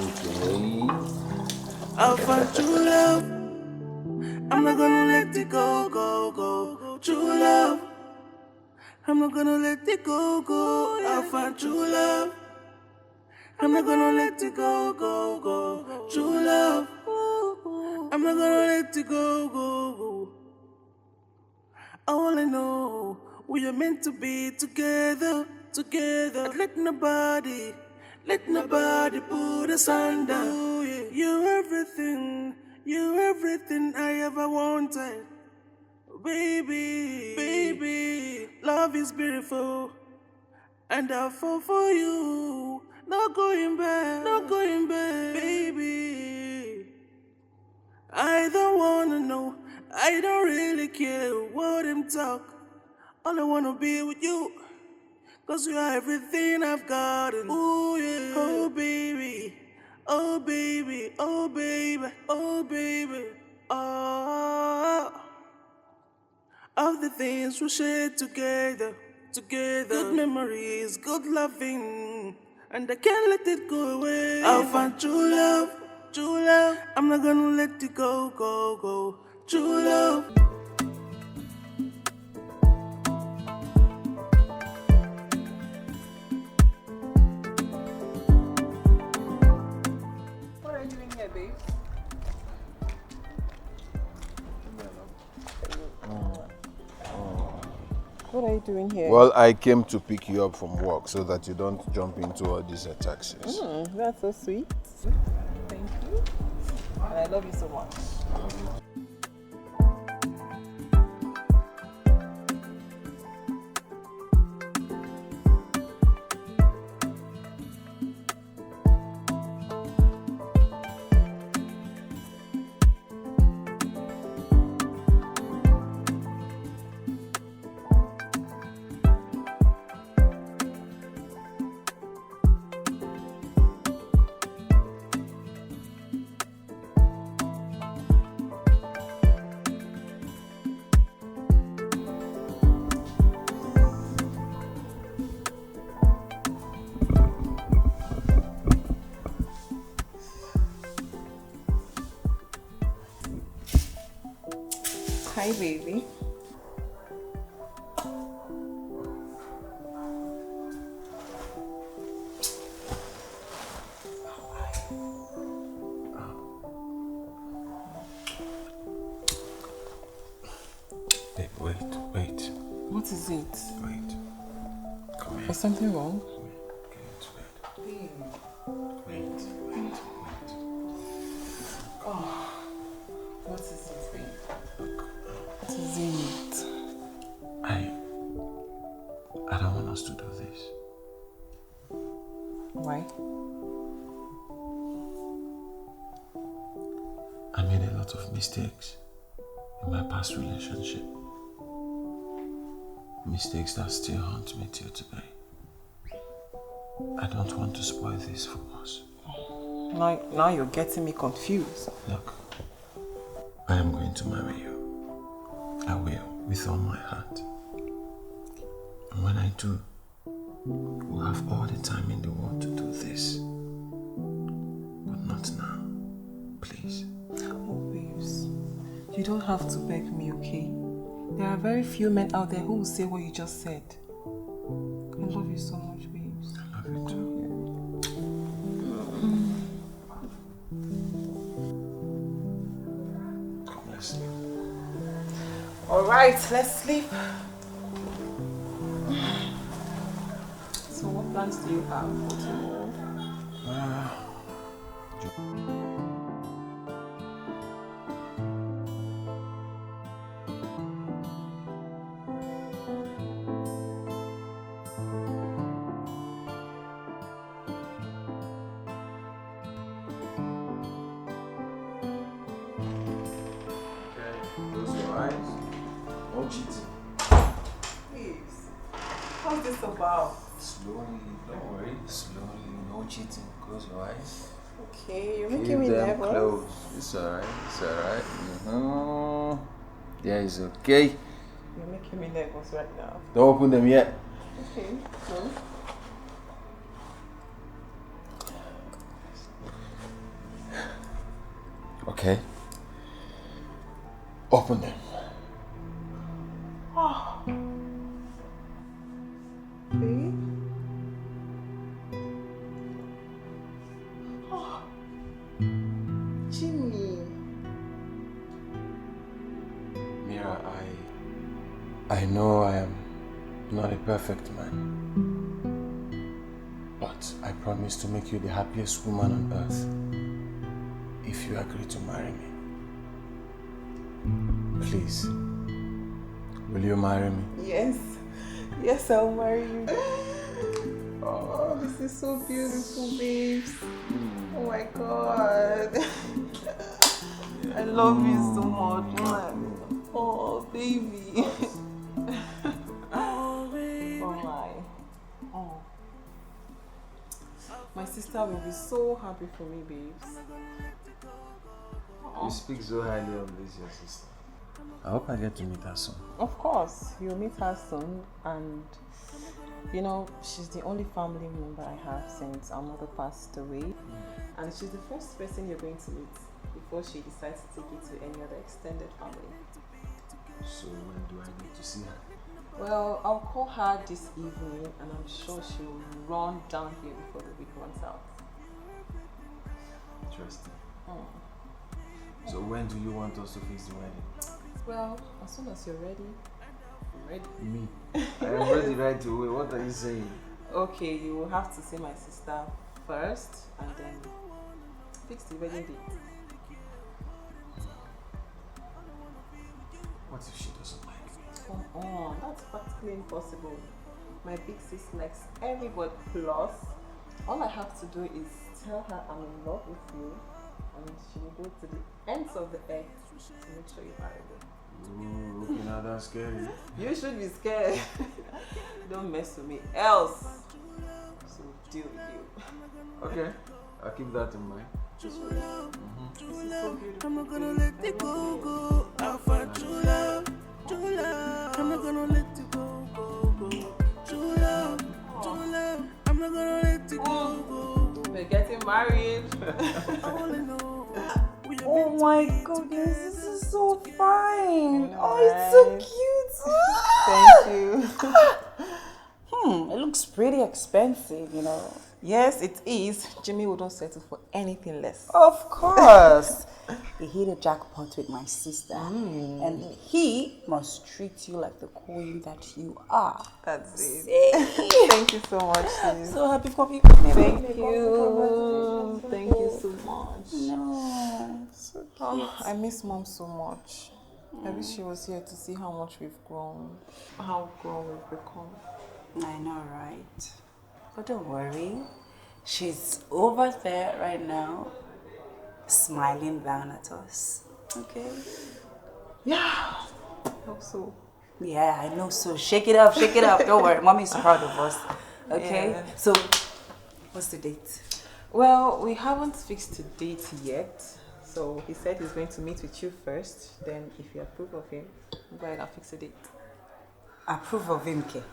Okay. I'll find true love. I'm not gonna let it go, go, go. True love. I'm not gonna let it go, go. I'll find true love. I'm not gonna let it go, go, go. True love. I'm not gonna let it go, go, go. I wanna know we are meant to be together, together. Let nobody put us under. You're everything I ever wanted. Baby, baby, love is beautiful. And I'll fall for you. Not going back, baby. I don't wanna know, I don't really care what them talk. All I wanna be with you, 'cause you are everything I've gotten. Ooh, yeah. Oh, baby, oh, baby, oh, baby, oh, baby. Oh, all the things we shared together. Good memories, good loving, and I can't let it go away. I'll find true love. I'm not gonna let it go, go, go. True love. What are you doing here, babe? What are you doing here? Well, I came to pick you up from work so that you don't jump into all these taxis. That's so sweet. Thank you. And I love you so much. Hi, baby. Babe, wait. What is it? Wait. Come here. Is something wrong? Get into bed. Wait. Oh, what is it, babe? What is it? I don't want us to do this. Why? I made a lot of mistakes in my past relationship. Mistakes that still haunt me till today. I don't want to spoil this for us. Now you're getting me confused. Look, I am going to marry you. I will, with all my heart. And when I do, we'll have all the time in the world to do this. But not now. Please. Oh, babes. You don't have to beg me, okay? There are very few men out there who will say what you just said. I love you so much, babes. I love you too. Come, let's sleep. Alright, let's sleep. So what plans do you have for tomorrow? Close your eyes. No cheating. Please. What's this about? Slowly, don't worry. Slowly, no cheating. Close your eyes. Okay, you're Keep making me them nervous. closed. It's alright. It's alright. Yeah, it's okay. You're making me nervous right now. Don't open them yet. Okay, so. Okay. Open them. Oh. Babe? Oh. Jimmy. Mira, I know I am not a perfect man. But I promise to make you the happiest woman on earth if you agree to marry me. Please, will you marry me? Yes. Yes, I'll marry you. Oh, this is so beautiful, babes. Oh my god. I love you so much. Oh, baby. Oh my. Oh. My sister will be so happy for me, babes. You speak so highly of this, your sister. I hope I get to meet her soon. Of course, you'll meet her soon, and you know, she's the only family member I have since our mother passed away, and she's the first person you're going to meet before she decides to take you to any other extended family. So when do I need to see her? Well, I'll call her this evening, and I'm sure she'll run down here before the week runs out. Interesting. So when do you want us to fix the wedding? Well, as soon as you're ready. I'm ready. Me? I am ready right away. What are you saying? Okay, you will have to see my sister first, and then fix the wedding date. What if she doesn't like me? Come on, that's practically impossible. My big sis likes everybody, plus all I have to do is tell her I'm in love with you, and she will go to the ends of the earth to make sure you marry me. Ooh, okay, now that's scary. You should be scared. Don't mess with me, else she will deal with you. Okay, I'll keep that in mind. This is so beautiful. I'm not gonna let it go. I'll find true love. I'm not gonna let it go. True love. I'm not gonna let it go. We're getting married. Oh my goodness, this is so fine. Oh, it's so cute. Thank you. It looks pretty expensive, you know. Yes, it is. Jimmy wouldn't settle for anything less. Of course. He hit a jackpot with my sister. And he must treat you like the queen that you are. That's it. See? Thank you so much, sis. So happy for you. Thank you. Thank you so much. No. So cute. Oh, I miss mom so much. I wish she was here to see how much we've grown. How grown we've become. I know, right? But don't worry. She's over there right now, smiling down at us. Okay? Yeah. I hope so. Yeah, I know. So shake it up, shake it up. Don't worry. Mommy's proud of us. Okay? Yeah. So, what's the date? Well, we haven't fixed a date yet. So he said he's going to meet with you first. Then if you approve of him, go ahead and fix a date. Approve of him, Ke?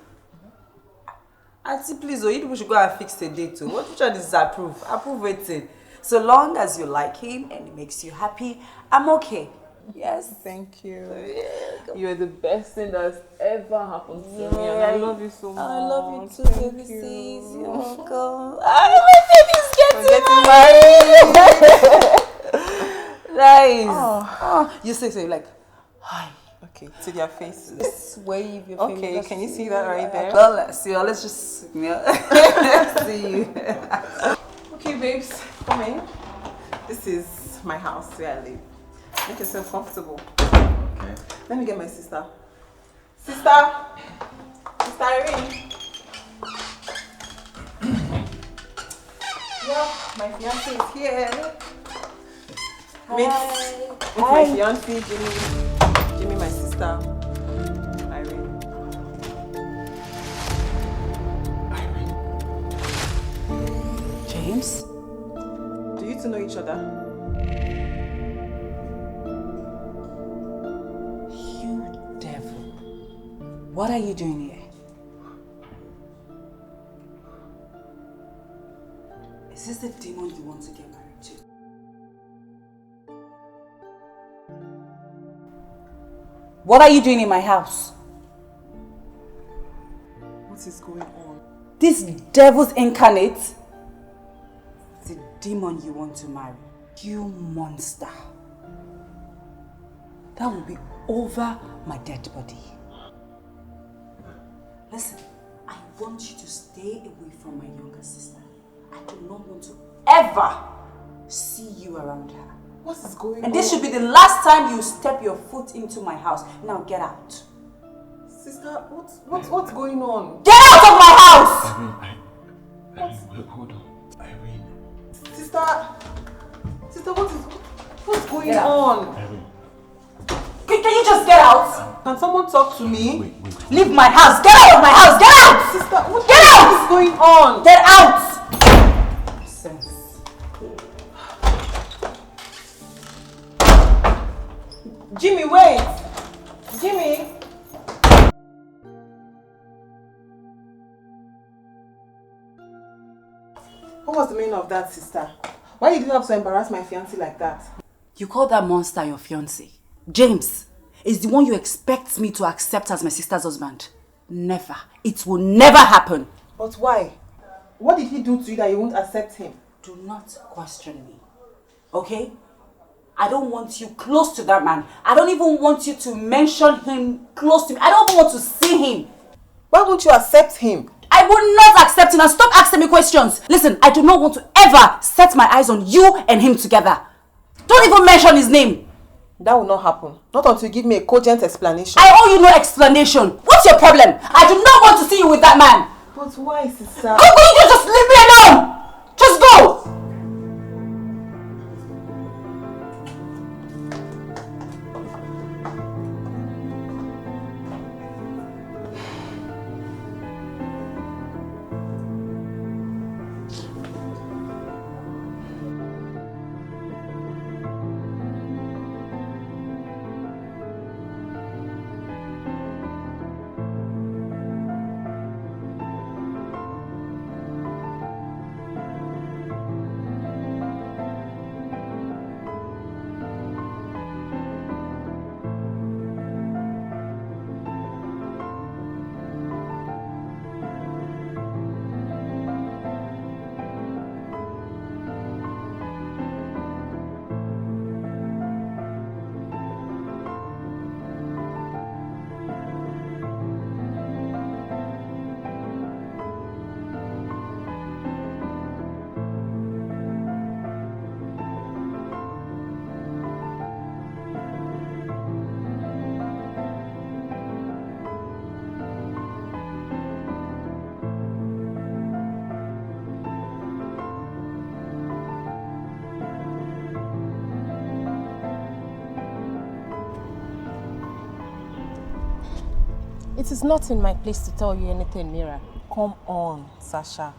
Auntie, please, you people should go and fix a date too. What you trying to disapprove? Approve it. So long as you like him and it makes you happy, I'm okay. Yes. Thank you. Yeah. You're the best thing that's ever happened to me, and I love you so much. I love you too, Thank baby you. sis. You're welcome. My baby's getting married. Nice. Oh, you say so, like, hi. Okay, to their faces. Just wave your Okay, fingers. can you see that right there? Well, let's see. Let's just see you. Okay, babes, come in. This is my house where I live. Make yourself comfortable. Okay. Let me get my sister. Sister Irene. Yeah, my fiance is here. Meet my fiance, Jimmy, my sister, Irene. James? Do you two know each other? You devil. What are you doing here? Is this the demon you want to get married to? What are you doing in my house? What is going on? This devil's incarnate? The demon you want to marry. You monster. That will be over my dead body. Listen, I want you to stay away from my younger sister. I do not want to ever see you around her. What is going on? And this should be the last time you step your foot into my house. Now get out. Sister, what's going on? Get out of my house! Irene, hold on. Irene. Sister, what's going on? Irene. Can you just get out? Can someone talk to me? Wait. Leave my house! Get out of my house! Get out! Sister, what out! is going on? Get out! Nonsense. Jimmy, wait! Jimmy! What was the meaning of that, sister? Why did you have to embarrass my fiancé like that? You call that monster your fiancé? James is the one you expect me to accept as my sister's husband. Never. It will never happen. But why? What did he do to you that you won't accept him? Do not question me. Okay? I don't want you close to that man. I don't even want you to mention him close to me. I don't even want to see him. Why won't you accept him? I will not accept him and stop asking me questions. Listen, I do not want to ever set my eyes on you and him together. Don't even mention his name. That will not happen. Not until you give me a cogent explanation. I owe you no explanation. What's your problem? I do not want to see you with that man. But why, sister? How can you just leave me alone? Just go! It is not in my place to tell you anything, Mira. Come on, Sasha.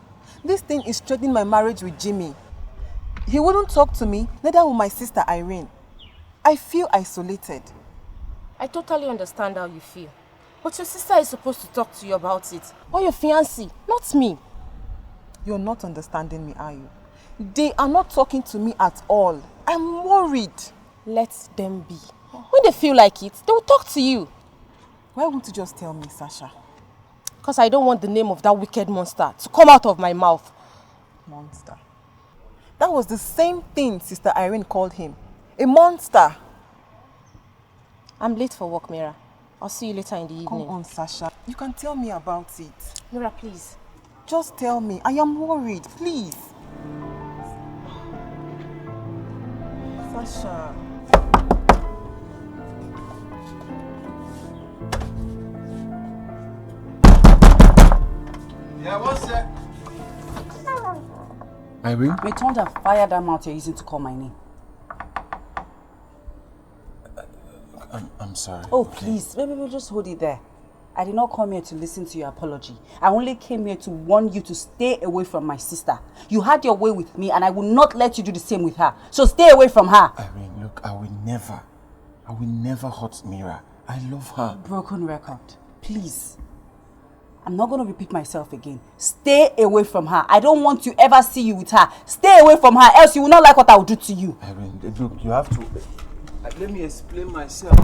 This thing is threatening my marriage with Jimmy. He wouldn't talk to me, neither will my sister Irene. I feel isolated. I totally understand how you feel. But your sister is supposed to talk to you about it. Or your fiancé, not me. You're not understanding me, are you? They are not talking to me at all. I'm worried. Let them be. When they feel like it, they will talk to you. Why won't you just tell me, Sasha? Because I don't want the name of that wicked monster to come out of my mouth. Monster. That was the same thing Sister Irene called him. A monster. I'm late for work, Mira. I'll see you later in the evening. Come on, Sasha. You can tell me about it. Laura, please. Just tell me. I am worried. Please. Sasha. Yeah, what's that? Irene? May thunder fire that mouth you're using to call my name. I'm sorry. Oh, please. Maybe just hold it there. I did not come here to listen to your apology. I only came here to warn you to stay away from my sister. You had your way with me and I will not let you do the same with her. So stay away from her. Irene, look, I will never hurt Mira. I love her. Broken record. Please. I'm not going to repeat myself again. Stay away from her. I don't want to ever see you with her. Stay away from her, else you will not like what I will do to you. Irene, look, you have to... Let me explain myself.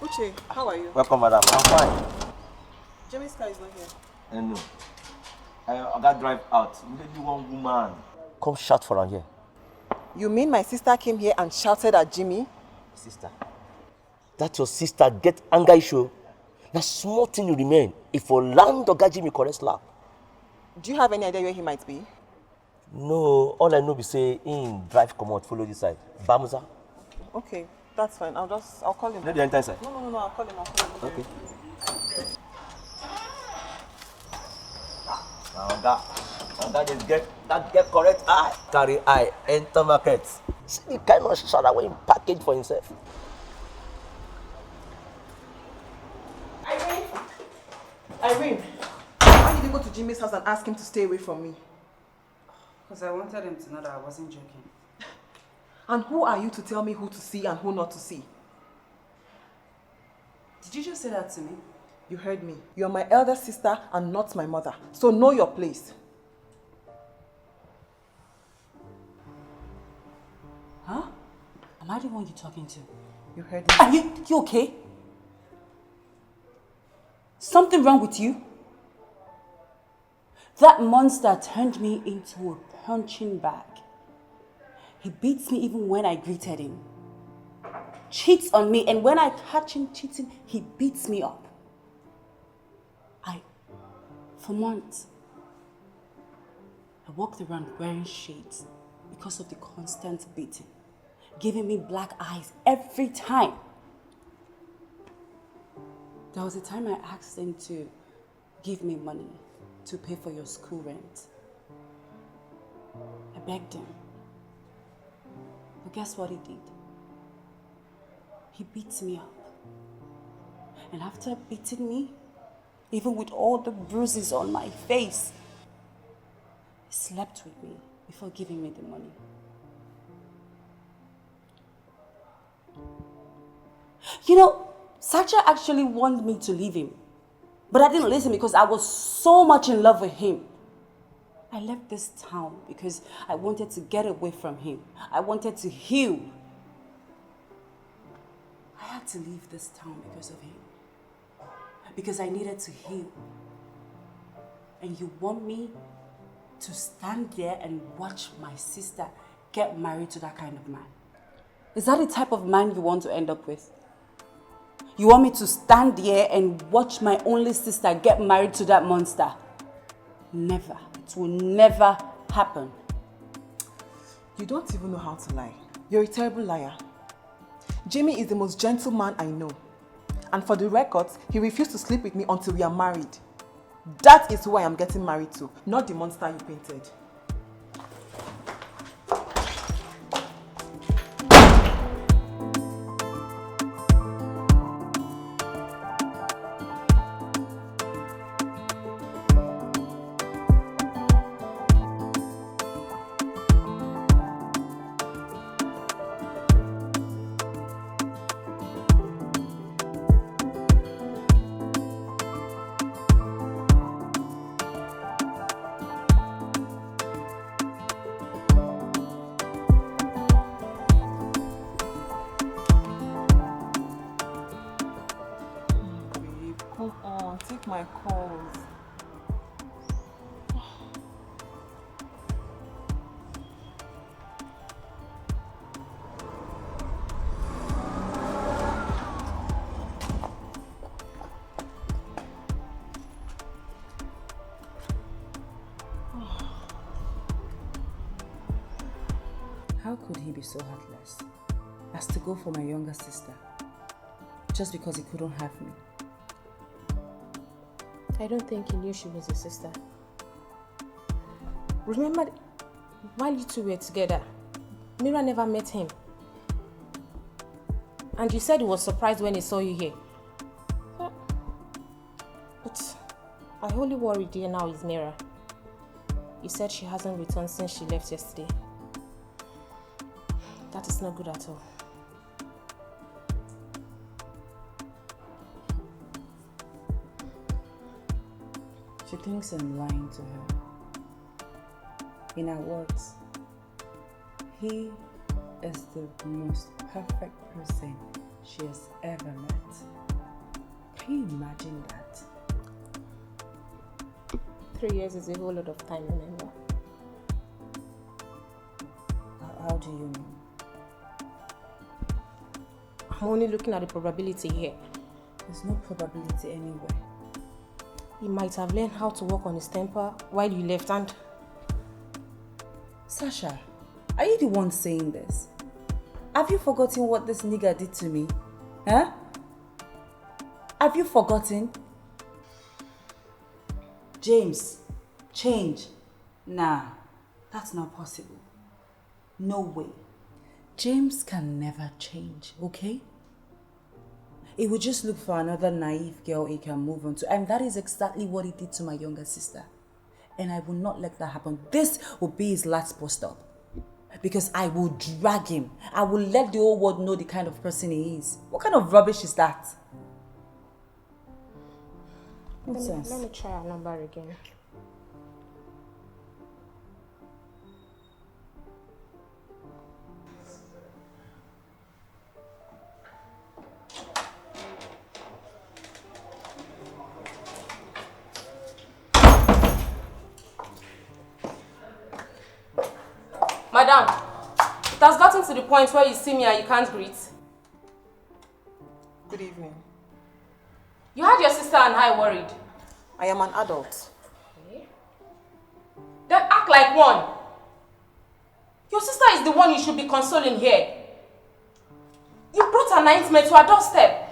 Uche, how are you? Welcome, madam. I'm fine. Jimmy's car is not here. I know. I got drive out. Maybe one woman. Come shout for her here. You mean my sister came here and shouted at Jimmy? Sister. That your sister get anger issue. Now small thing you remain. If for land or Jimmy correct slap. Do you have any idea where he might be? No, all I know be say in drive come out, follow this side. Bamuza. Okay, that's fine. I'll call him. Let the enter inside. No, I'll call him. Okay. Now that is get correct eye. Carry eye, enter market. See the kind of shot away package for himself. Irene, why did you go to Jimmy's house and ask him to stay away from me? Because I wanted him to know that I wasn't joking. And who are you to tell me who to see and who not to see? Did you just say that to me? You heard me. You're my elder sister and not my mother. So know your place. Huh? Am I the one you're talking to? You heard me. Are you okay? Something wrong with you? That monster turned me into a punching bag. He beats me even when I greeted him. Cheats on me, and when I catch him cheating, he beats me up. For months, I walked around wearing shades because of the constant beating, giving me black eyes every time. There was a time I asked him to give me money to pay for your school rent. I begged him. But guess what he did? He beats me up. And after beating me, even with all the bruises on my face, he slept with me before giving me the money. You know, Sacha actually wanted me to leave him. But I didn't listen because I was so much in love with him. I left this town because I wanted to get away from him. I wanted to heal. I had to leave this town because of him. Because I needed to heal. And you want me to stand there and watch my sister get married to that kind of man? Is that the type of man you want to end up with? You want me to stand there and watch my only sister get married to that monster? Never. It will never happen. You don't even know how to lie. You're a terrible liar. Jimmy is the most gentle man I know. And for the records, he refused to sleep with me until we are married. That is who I am getting married to, not the monster you painted. Come on, take my calls. How could he be so heartless as to go for my younger sister just because he couldn't have me? I don't think he knew she was his sister. Remember, while you two were together, Mira never met him. And you said he was surprised when he saw you here. But I only worried you now is Mira. You said she hasn't returned since she left yesterday. That is not good at all. She thinks I'm lying to her. In her words, he is the most perfect person she has ever met. Can you imagine that? 3 years is a whole lot of time, remember? How do you mean? I'm only looking at the probability here. There's no probability anywhere. He might have learned how to work on his temper while you left and... Sasha, are you the one saying this? Have you forgotten what this nigger did to me? Huh? Have you forgotten? James, change. Nah, that's not possible. No way. James can never change, okay? He would just look for another naive girl he can move on to. And that is exactly what he did to my younger sister. And I will not let that happen. This will be his last bus stop. Because I will drag him. I will let the whole world know the kind of person he is. What kind of rubbish is that? Nonsense. Let me try our number again. Madam, it has gotten to the point where you see me and you can't greet. Good evening. You had your sister and I worried. I am an adult. Okay. Then act like one. Your sister is the one you should be consoling here. You brought a nightmare to our doorstep.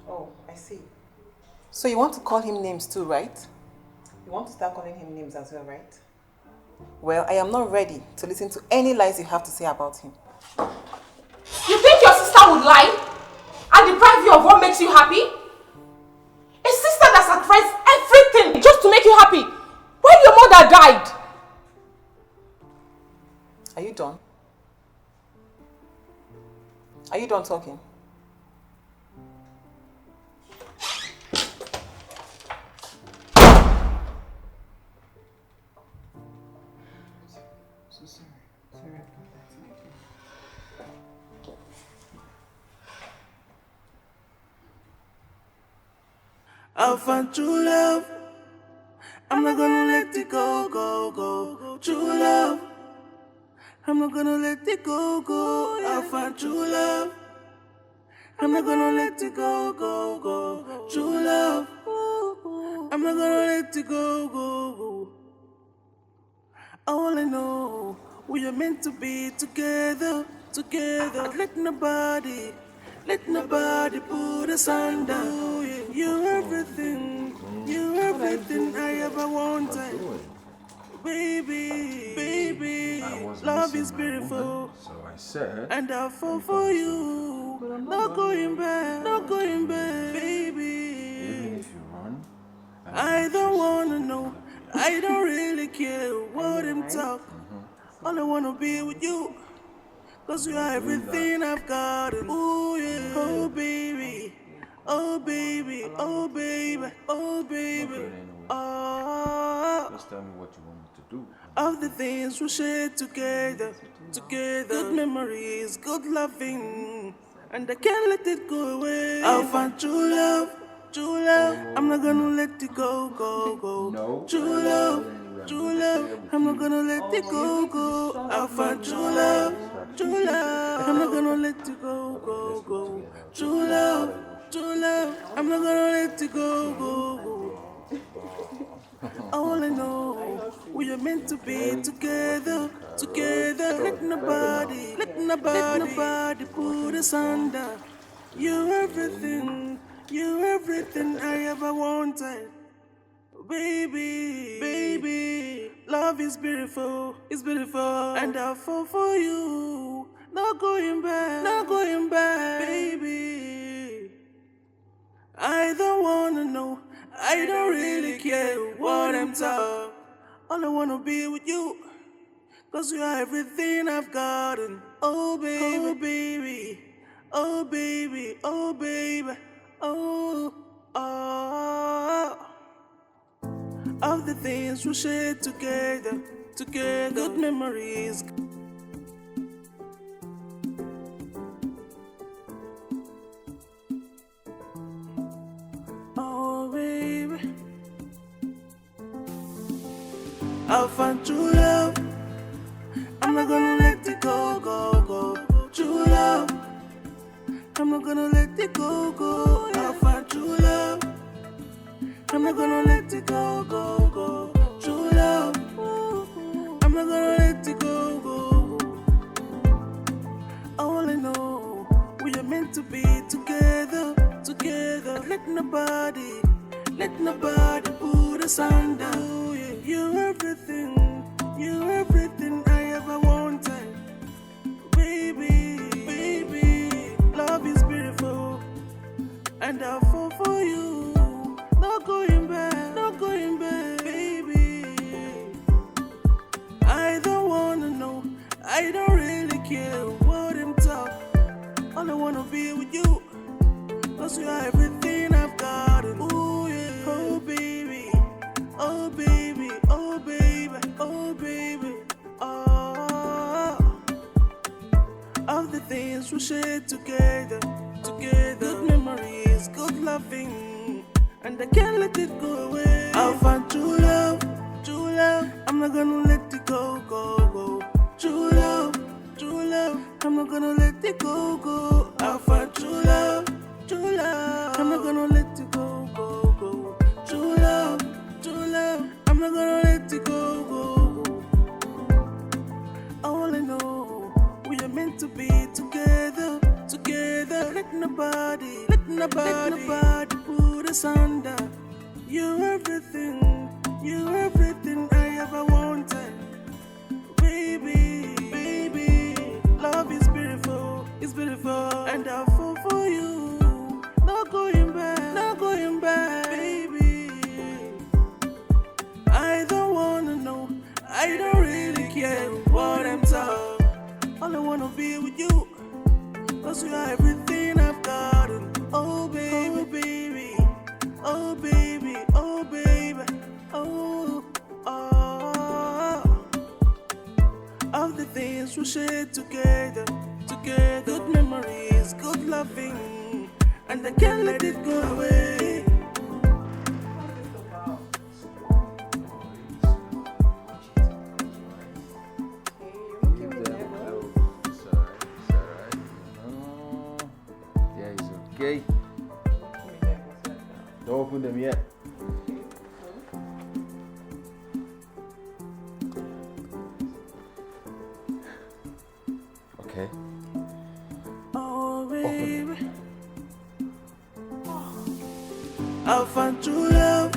Oh, I see. So you want to call him names too, right? You want to start calling him names as well, right? Well, I am not ready to listen to any lies you have to say about him. You think your sister would lie and deprive you of what makes you happy? A sister that sacrificed everything just to make you happy when your mother died. Are you done? Are you done talking? So sorry. Sorry about that. I'll find true love. I'm not gonna let it go, go, go. True love. I'm not gonna let it go, go. I'll find true love. I'm not gonna let it go, go, go. True love. I'm not gonna let it go, go, go. I wanna know we are meant to be together, together. Let nobody put us under. You're everything I ever wanted. Baby, baby, love is beautiful. So I said, And I'll fall for you. Not going back, baby. even if you run, I don't wanna know. I don't really care what them talk. All I wanna be with you. 'Cause you are everything I've got. Ooh yeah. Oh baby. Oh baby. Oh baby. Oh baby. Oh. just tell me what you want me to do. Of the things we share together. Good memories, good loving. and I can't let it go away. I'll find true love, true love. I'm not gonna let it go, go, go. No. True love, true love. I'm not gonna let it go, go. I'll find true love, true love. I'm not gonna let it go, go, go. True love, true love. I'm not gonna let it go, go, go. All I know, we are meant to be together, together. Let nobody put us under. You're everything I ever wanted. Baby, baby, love is beautiful, it's beautiful. And I'll fall for you, not going back, baby. I don't wanna know, I don't really care what I'm taught. All I wanna be with you, 'cause you are everything I've gotten. Oh baby, oh baby, oh baby, oh baby, oh, oh. Of the things we shared together, good memories. Oh baby, I'll find true love. I'm not gonna let it go, go, go. True love, I'm not gonna let it go, go. I'll find true love. I'm not gonna let it go, go, go. True love, I'm not gonna let it go, go, go. All I know, we are meant to be together, together. Let nobody put us under. You're everything I ever wanted. Baby, baby, love is beautiful, and I'll fall for you. Not going back, baby. I don't wanna know, I don't really care what I'm taught. All I wanna be with you, 'cause you are everything I've gotten. Ooh yeah, oh baby, oh baby, oh baby, oh baby, oh. Of the things we shared together, good memories, good loving. And I can't let it go away. I'll find true love, true love. I'm not gonna let it go, go, go. True love, I'm not gonna let it go, go. I'll find true love, true love. I'm not gonna let it go, go, go. True love, I'm not gonna let it go, go, go. All I know, we are meant to be together, together. Let nobody put us under. You're everything I ever wanted. Baby, baby, love is beautiful, it's beautiful. And I'll fall for you, not going back, baby. I don't wanna know, I don't really care what I'm taught. All I wanna be with you, 'cause you are everything I've gotten. Oh baby, oh baby, oh baby, oh baby, oh, oh. Of the things we shared together, good memories, good loving. And I can't let it go away. Okay. Don't open them yet. Okay. Oh baby, I'll find true love.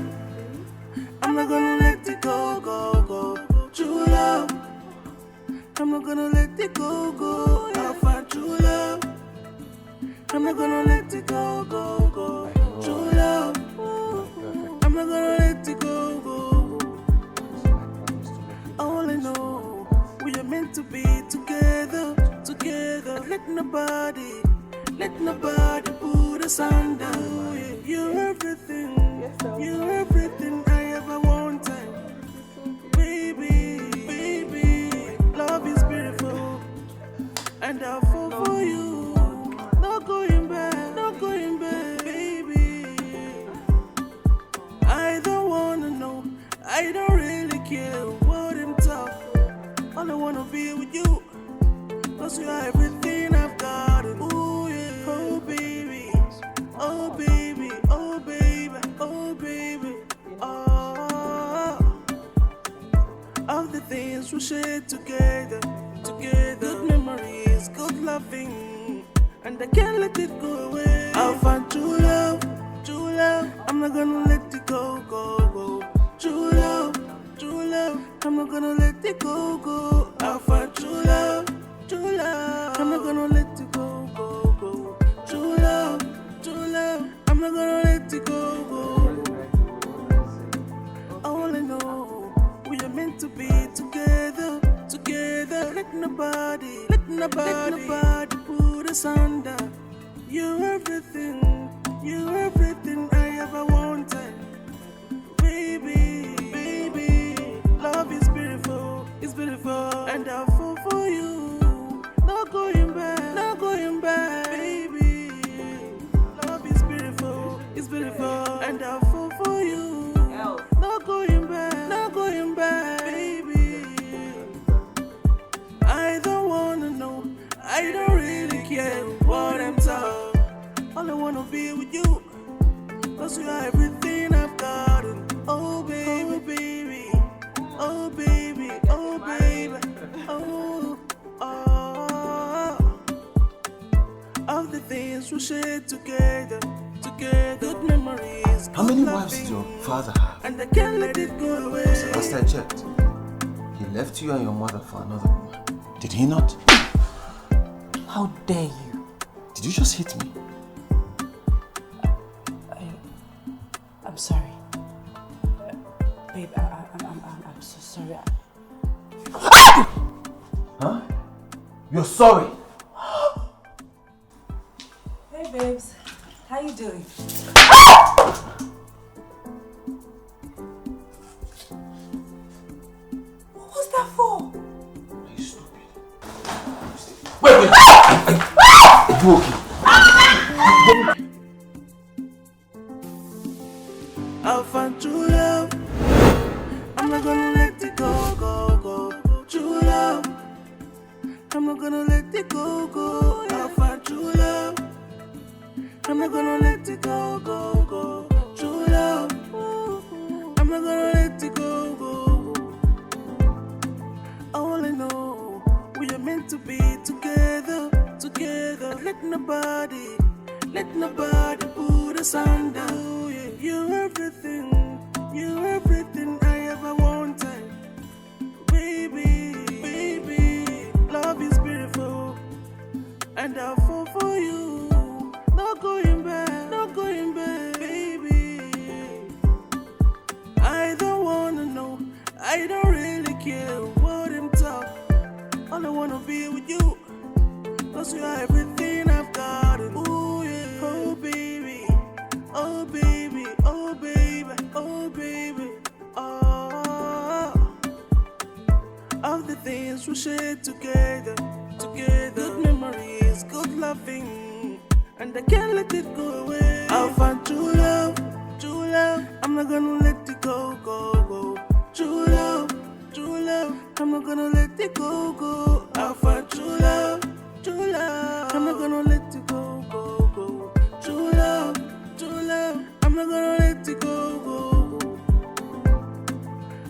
I'm not gonna let it go, go, go. True love, I'm not gonna let it go, go. I'll find true love. I'm not gonna let it go, go, go. True love, I'm not gonna let it go, go, go. All I know, we are meant to be together, together. Let nobody put us under. You're everything I ever wanted. Baby, baby, love is beautiful, and I'll fall for you. Not go together, together. Good memories, good loving, and I can't let it go away. I'll find true love, true love. I'm not gonna let it go, go, go. True love, true love. I'm not gonna let it go, go. I'll find true love, true love. I'm not gonna let it go, go, go. True love, true love. I'm not gonna let it go, go. All I know, we are meant to be together, together. Let nobody put us under. You're everything I ever wanted. Baby, baby, love is beautiful, it's beautiful, and I'll fall for you. Not going back, baby. Love is beautiful, it's beautiful, and I'll fall for you. Not going back, baby. I don't wanna know, I don't really care what I'm told. All I wanna be with you, 'cause you are everything I've gotten. Oh baby, baby, oh baby, oh baby, oh, oh. All the things we share together, together. Good memories. How many wives did your father have? And I can't let it go away. Because the last I checked, he left you and your mother for another woman. Did he not? How dare you? Did you just hit me? I'm sorry. Babe, I'm so sorry. Huh? You're sorry? Hey babes, how you doing? What was that for? Are you stupid? Wait! Are you okay? I'll find true love. I'm not gonna let it go, go, go. True love. I'm not gonna let it go, go. I'll find true love. I'm not gonna let it go, go, go. True love. I'm not gonna let it go, go, go. All I know, we are meant to be together, together. Let nobody put us under. You're everything I ever wanted. Baby, baby, love is beautiful, and I'll fall for you. Not going back, baby. I don't wanna know, I don't really care what I'm talking. All I wanna be with you, 'cause you are everything I've gotten. Ooh, yeah. Oh baby, oh baby, oh baby, oh baby, oh. All the things we share together, together. Good memories, good loving, and I can't let it go away. I'll find true love, true love. I'm not gonna let it go, go, go. True love, true love. I'm not gonna let it go, go. I'll find true love, true love. I'm not gonna let it go, go, go. True love, true love. I'm not gonna let it go, go, go.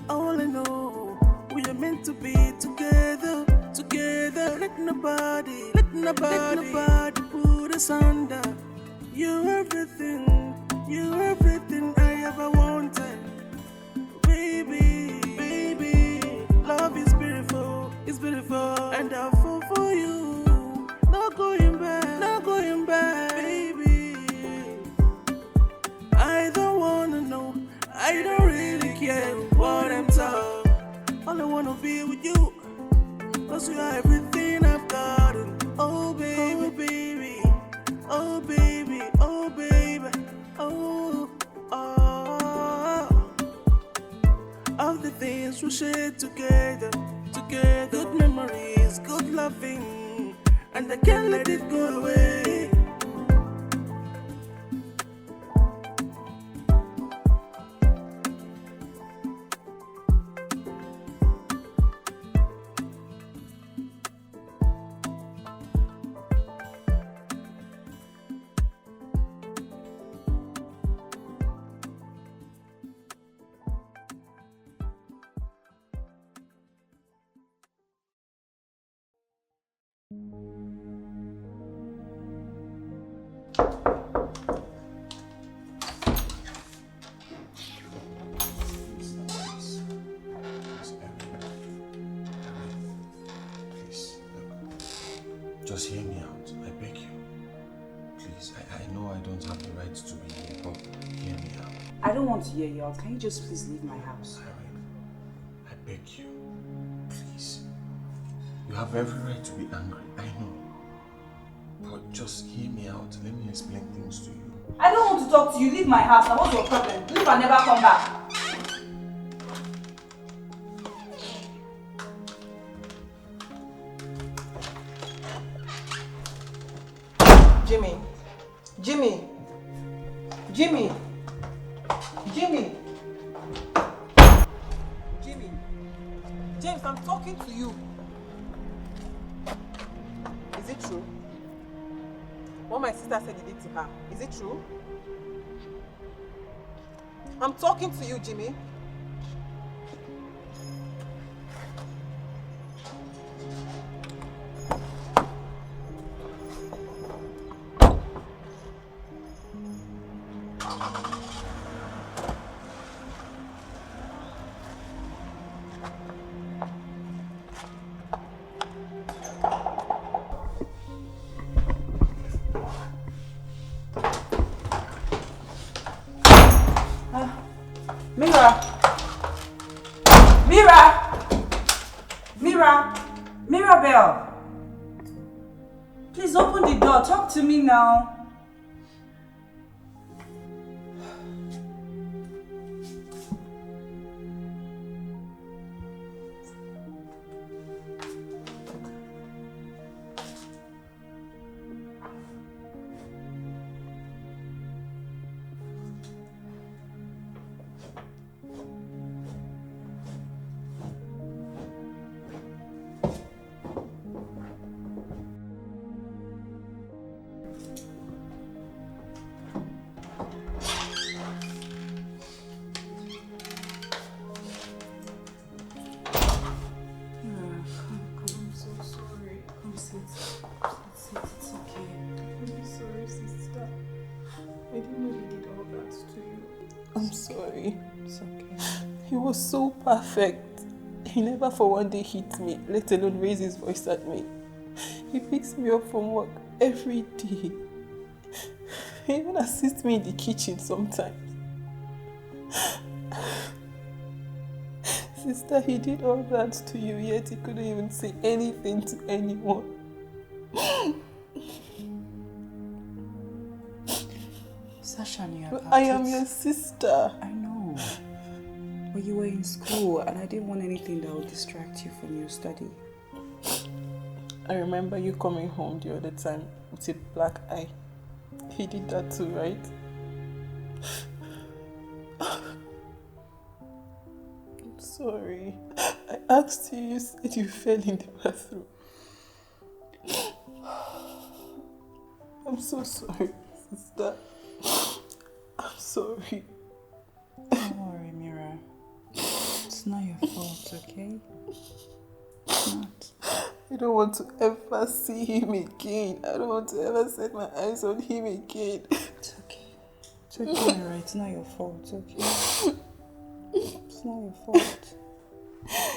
All I know, we are meant to be together, together. Let nobody put us under. You're everything I ever wanted. Baby, baby, love is beautiful, it's beautiful, and I'll fall for you. Not going back, baby. I don't wanna know, I don't really care what I'm told. All I wanna be with you, 'cause you are everything I've gotten. Oh baby, baby, oh baby, oh baby, oh, oh. All the things we share together, together. Good memories, good loving, and I can't let it go away. please, I know I don't have the right to be here, but hear me out. I don't want to hear you out. Can you just please leave my house? Irene, I beg you, please. You have every right to be angry, I know. But just hear me out. Let me explain things to you. I don't want to talk to you. Leave my house. Now what's your problem? Leave and never come back. Jimmy. Jimmy. Jimmy. Jimmy. Jimmy. James, I'm talking to you. Is it true? What my sister said you did to her. Is it true? I'm talking to you, Jimmy. Mirabelle, please open the door. Talk to me now. Was so perfect. He never for one day hit me, let alone raise his voice at me. He picks me up from work every day. He even assists me in the kitchen sometimes. Sister, he did all that to you, yet he couldn't even say anything to anyone. Sasha, I am your sister. I know. But you were in school and I didn't want anything that would distract you from your study. I remember you coming home the other time with a black eye. He did that too, right? I'm sorry. I asked you, you said you fell in the bathroom. I'm so sorry, sister. I'm sorry. Don't worry, Mira. It's not your fault, okay? It's not. I don't want to ever see him again. I don't want to ever set my eyes on him again. It's okay. It's okay, Mira. It's not your fault, okay? It's not your fault.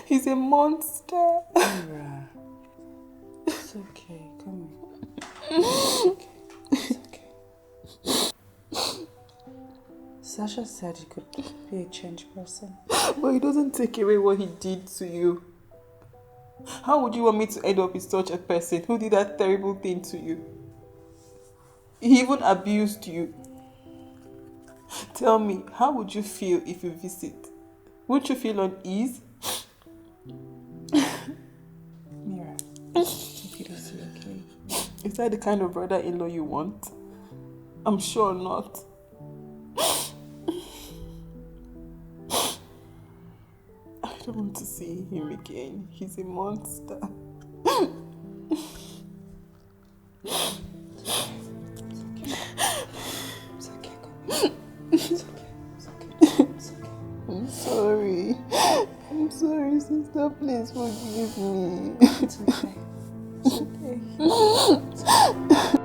He's a monster. Mira. It's okay. Come on. It's okay. It's okay. Sasha said he could be a changed person. But it doesn't take away what he did to you. How would you want me to end up with such a person who did that terrible thing to you? He even abused you. Tell me, how would you feel if you visit? Wouldn't you feel uneasy? Mira, take it easy, okay? Is that the kind of brother-in-law you want? I'm sure not. I don't want to see him again. He's a monster. I'm sorry. I'm sorry, sister. Please forgive me. It's okay. It's okay. It's okay.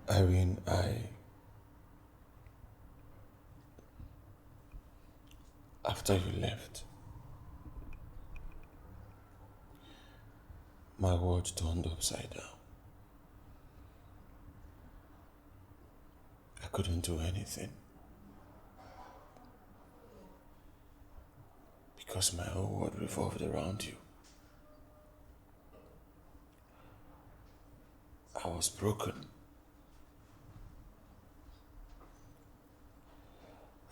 Irene, after you left, my world turned upside down. I couldn't do anything. Because my whole world revolved around you. I was broken.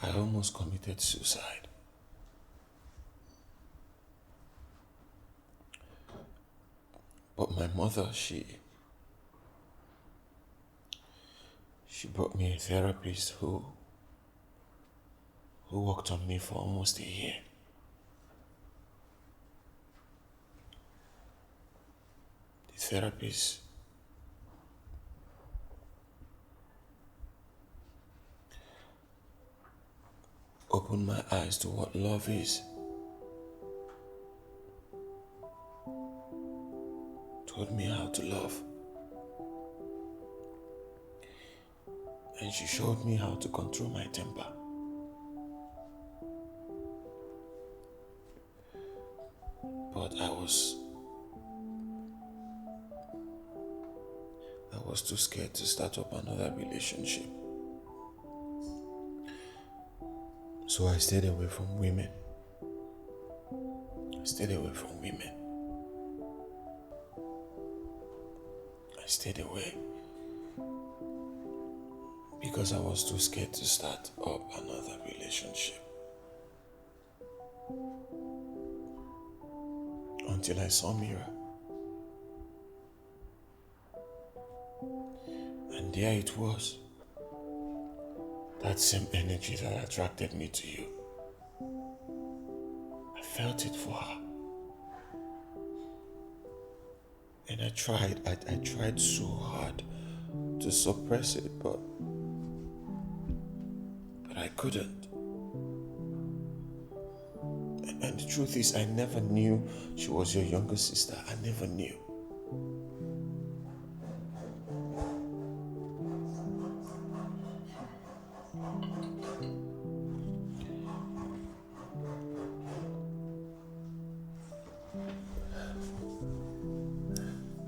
I almost committed suicide. But my mother, she brought me a therapist who worked on me for almost a year. The therapist opened my eyes to what love is. Taught me how to love. And she showed me how to control my temper. But I was too scared to start up another relationship. So I stayed away from women. I stayed away. Because I was too scared to start up another relationship. Until I saw Mira. And there it was. That same energy that attracted me to you. I felt it for her. And I tried so hard to suppress it, but I couldn't. And the truth is, I never knew she was your younger sister. I never knew.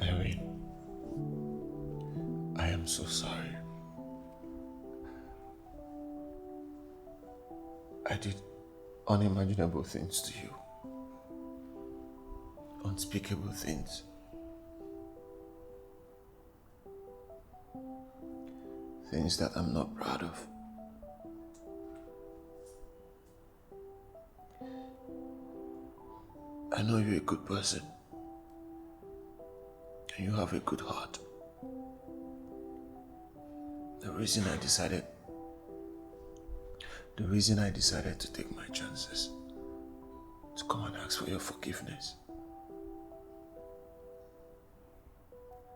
Irene, I am so sorry. I did unimaginable things to you. Unspeakable things. Things that I'm not proud of. I know you're a good person. And you have a good heart. The reason I decided to take my chances, to come and ask for your forgiveness.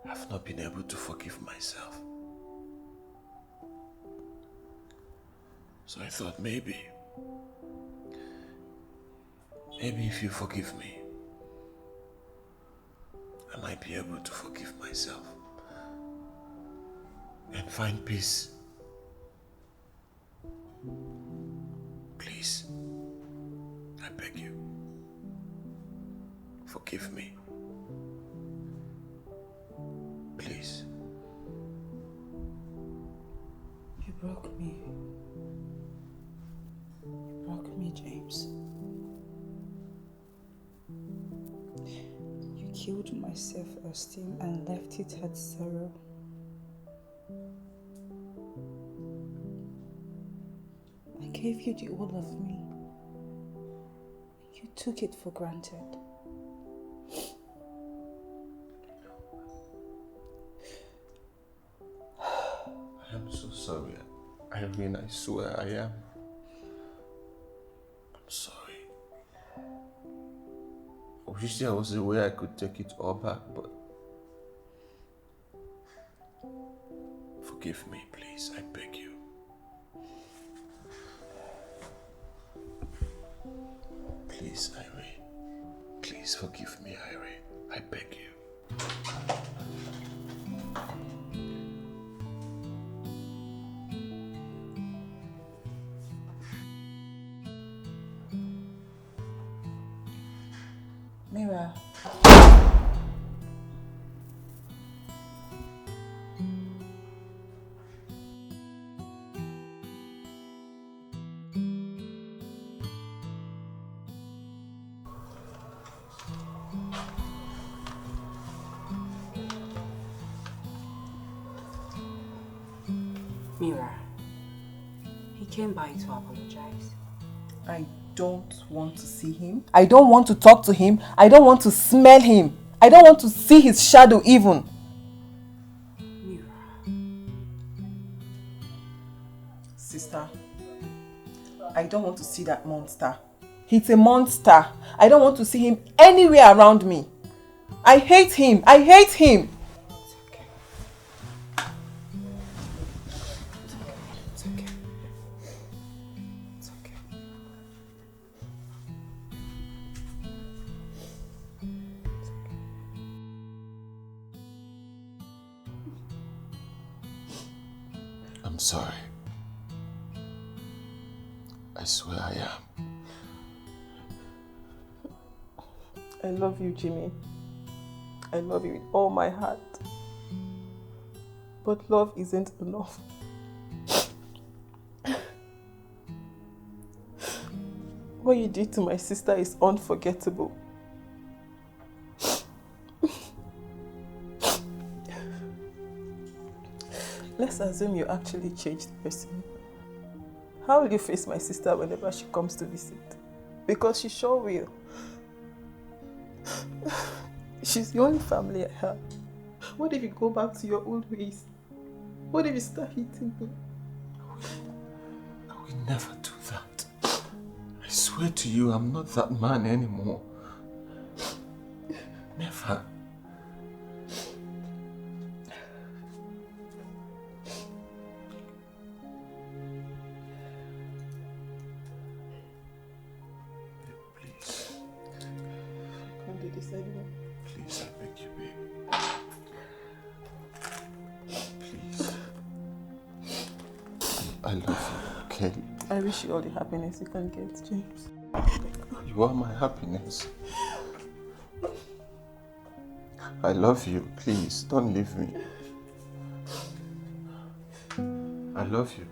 I've not been able to forgive myself. So I thought maybe if you forgive me, I might be able to forgive myself and find peace. Please, I beg you, forgive me. Please. You broke me. You broke me, James. You killed my self-esteem and left it at zero. I gave you the all of me. You took it for granted. I am so sorry. Irene, I swear I am. I'm sorry. I wish there was a way I could take it all back, but forgive me, please. I beg you. Please, Irene. Please forgive me, Irene. I beg you. Mira. Mira, he came by to apologize. I don't want to see him. I don't want to talk to him. I don't want to smell him. I don't want to see his shadow even. Mira. Sister, I don't want to see that monster. He's a monster. I don't want to see him anywhere around me. I hate him. I hate him. I'm sorry. I swear I am. I love you, Jimmy. I love you with all my heart. But love isn't enough. What you did to my sister is unforgettable. Let's assume you actually changed the person. How will you face my sister whenever she comes to visit? Because she sure will. She's the only family I have. What if you go back to your old ways? What if you start hitting me? I will never do that. I swear to you, I'm not that man anymore. Never. Please, I beg you, babe. Please. I love you, okay? I wish you all the happiness you can get, James. You are my happiness. I love you, please, don't leave me. I love you.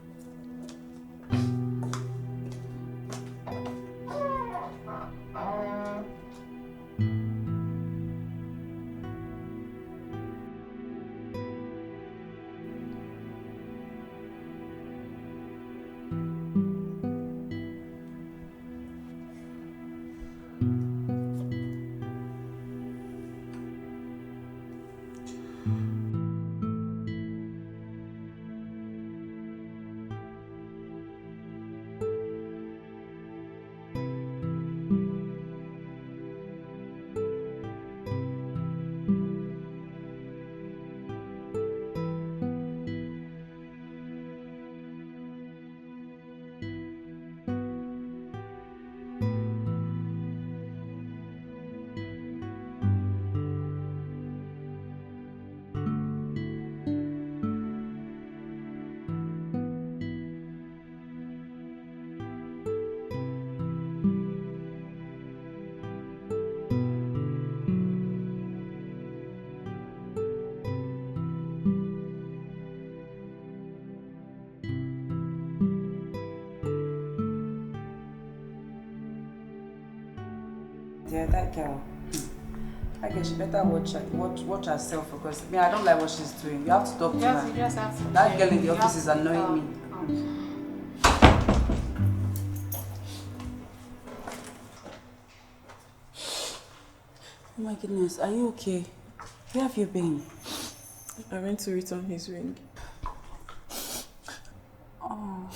Yeah, that girl. I guess she better watch herself because I don't like what she's doing. You have to talk to her. You just have to. That girl in the office is annoying me. Oh my goodness, are you okay? Where have you been? I went to return his ring. Oh.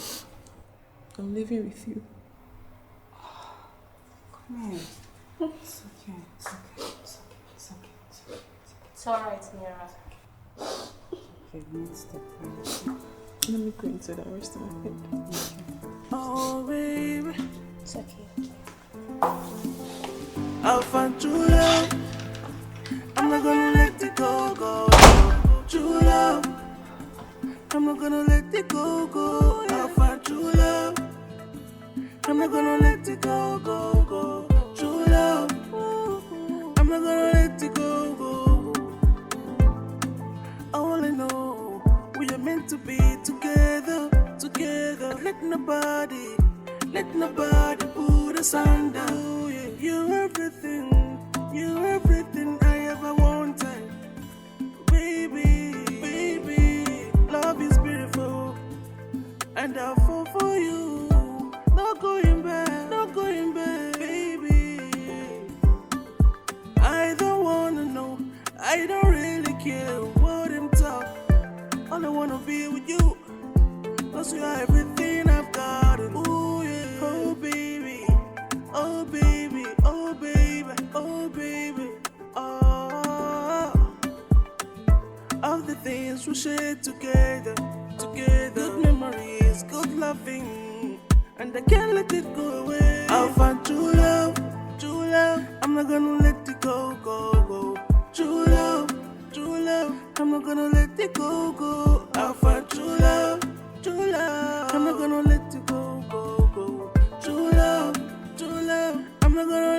I'm leaving with you. Come here. It's okay. It's okay. It's okay. It's okay. It's okay. It's alright, Mira. Okay, next step. Let me go into the rest of my bed. Oh, baby. It's okay. I'll find true love. I'm not gonna let it go, go. True love. I'm not gonna let it go, go. I'll find true love. I'm not gonna let it go, go, go. True love. I'm not gonna let it go, go. I wanna know we are meant to be together, together. Let nobody put us under. Oh, yeah. You're everything I ever wanted. Baby, love is beautiful, and I'll fall for you. Not going back, baby. I don't wanna know, I don't really care what I'm talking. All I wanna be with you, 'cause you are everything I've got. Ooh, yeah. Oh baby, oh baby, oh baby, oh baby. All the things we share together. Good memories, good loving, and I can't let it go away. I'll find true love. I'm not gonna let it go, go, go. True love, I'm not gonna let it go, go. I'll find true love. I'm not gonna let it go, go, go. True love, I'm not gonna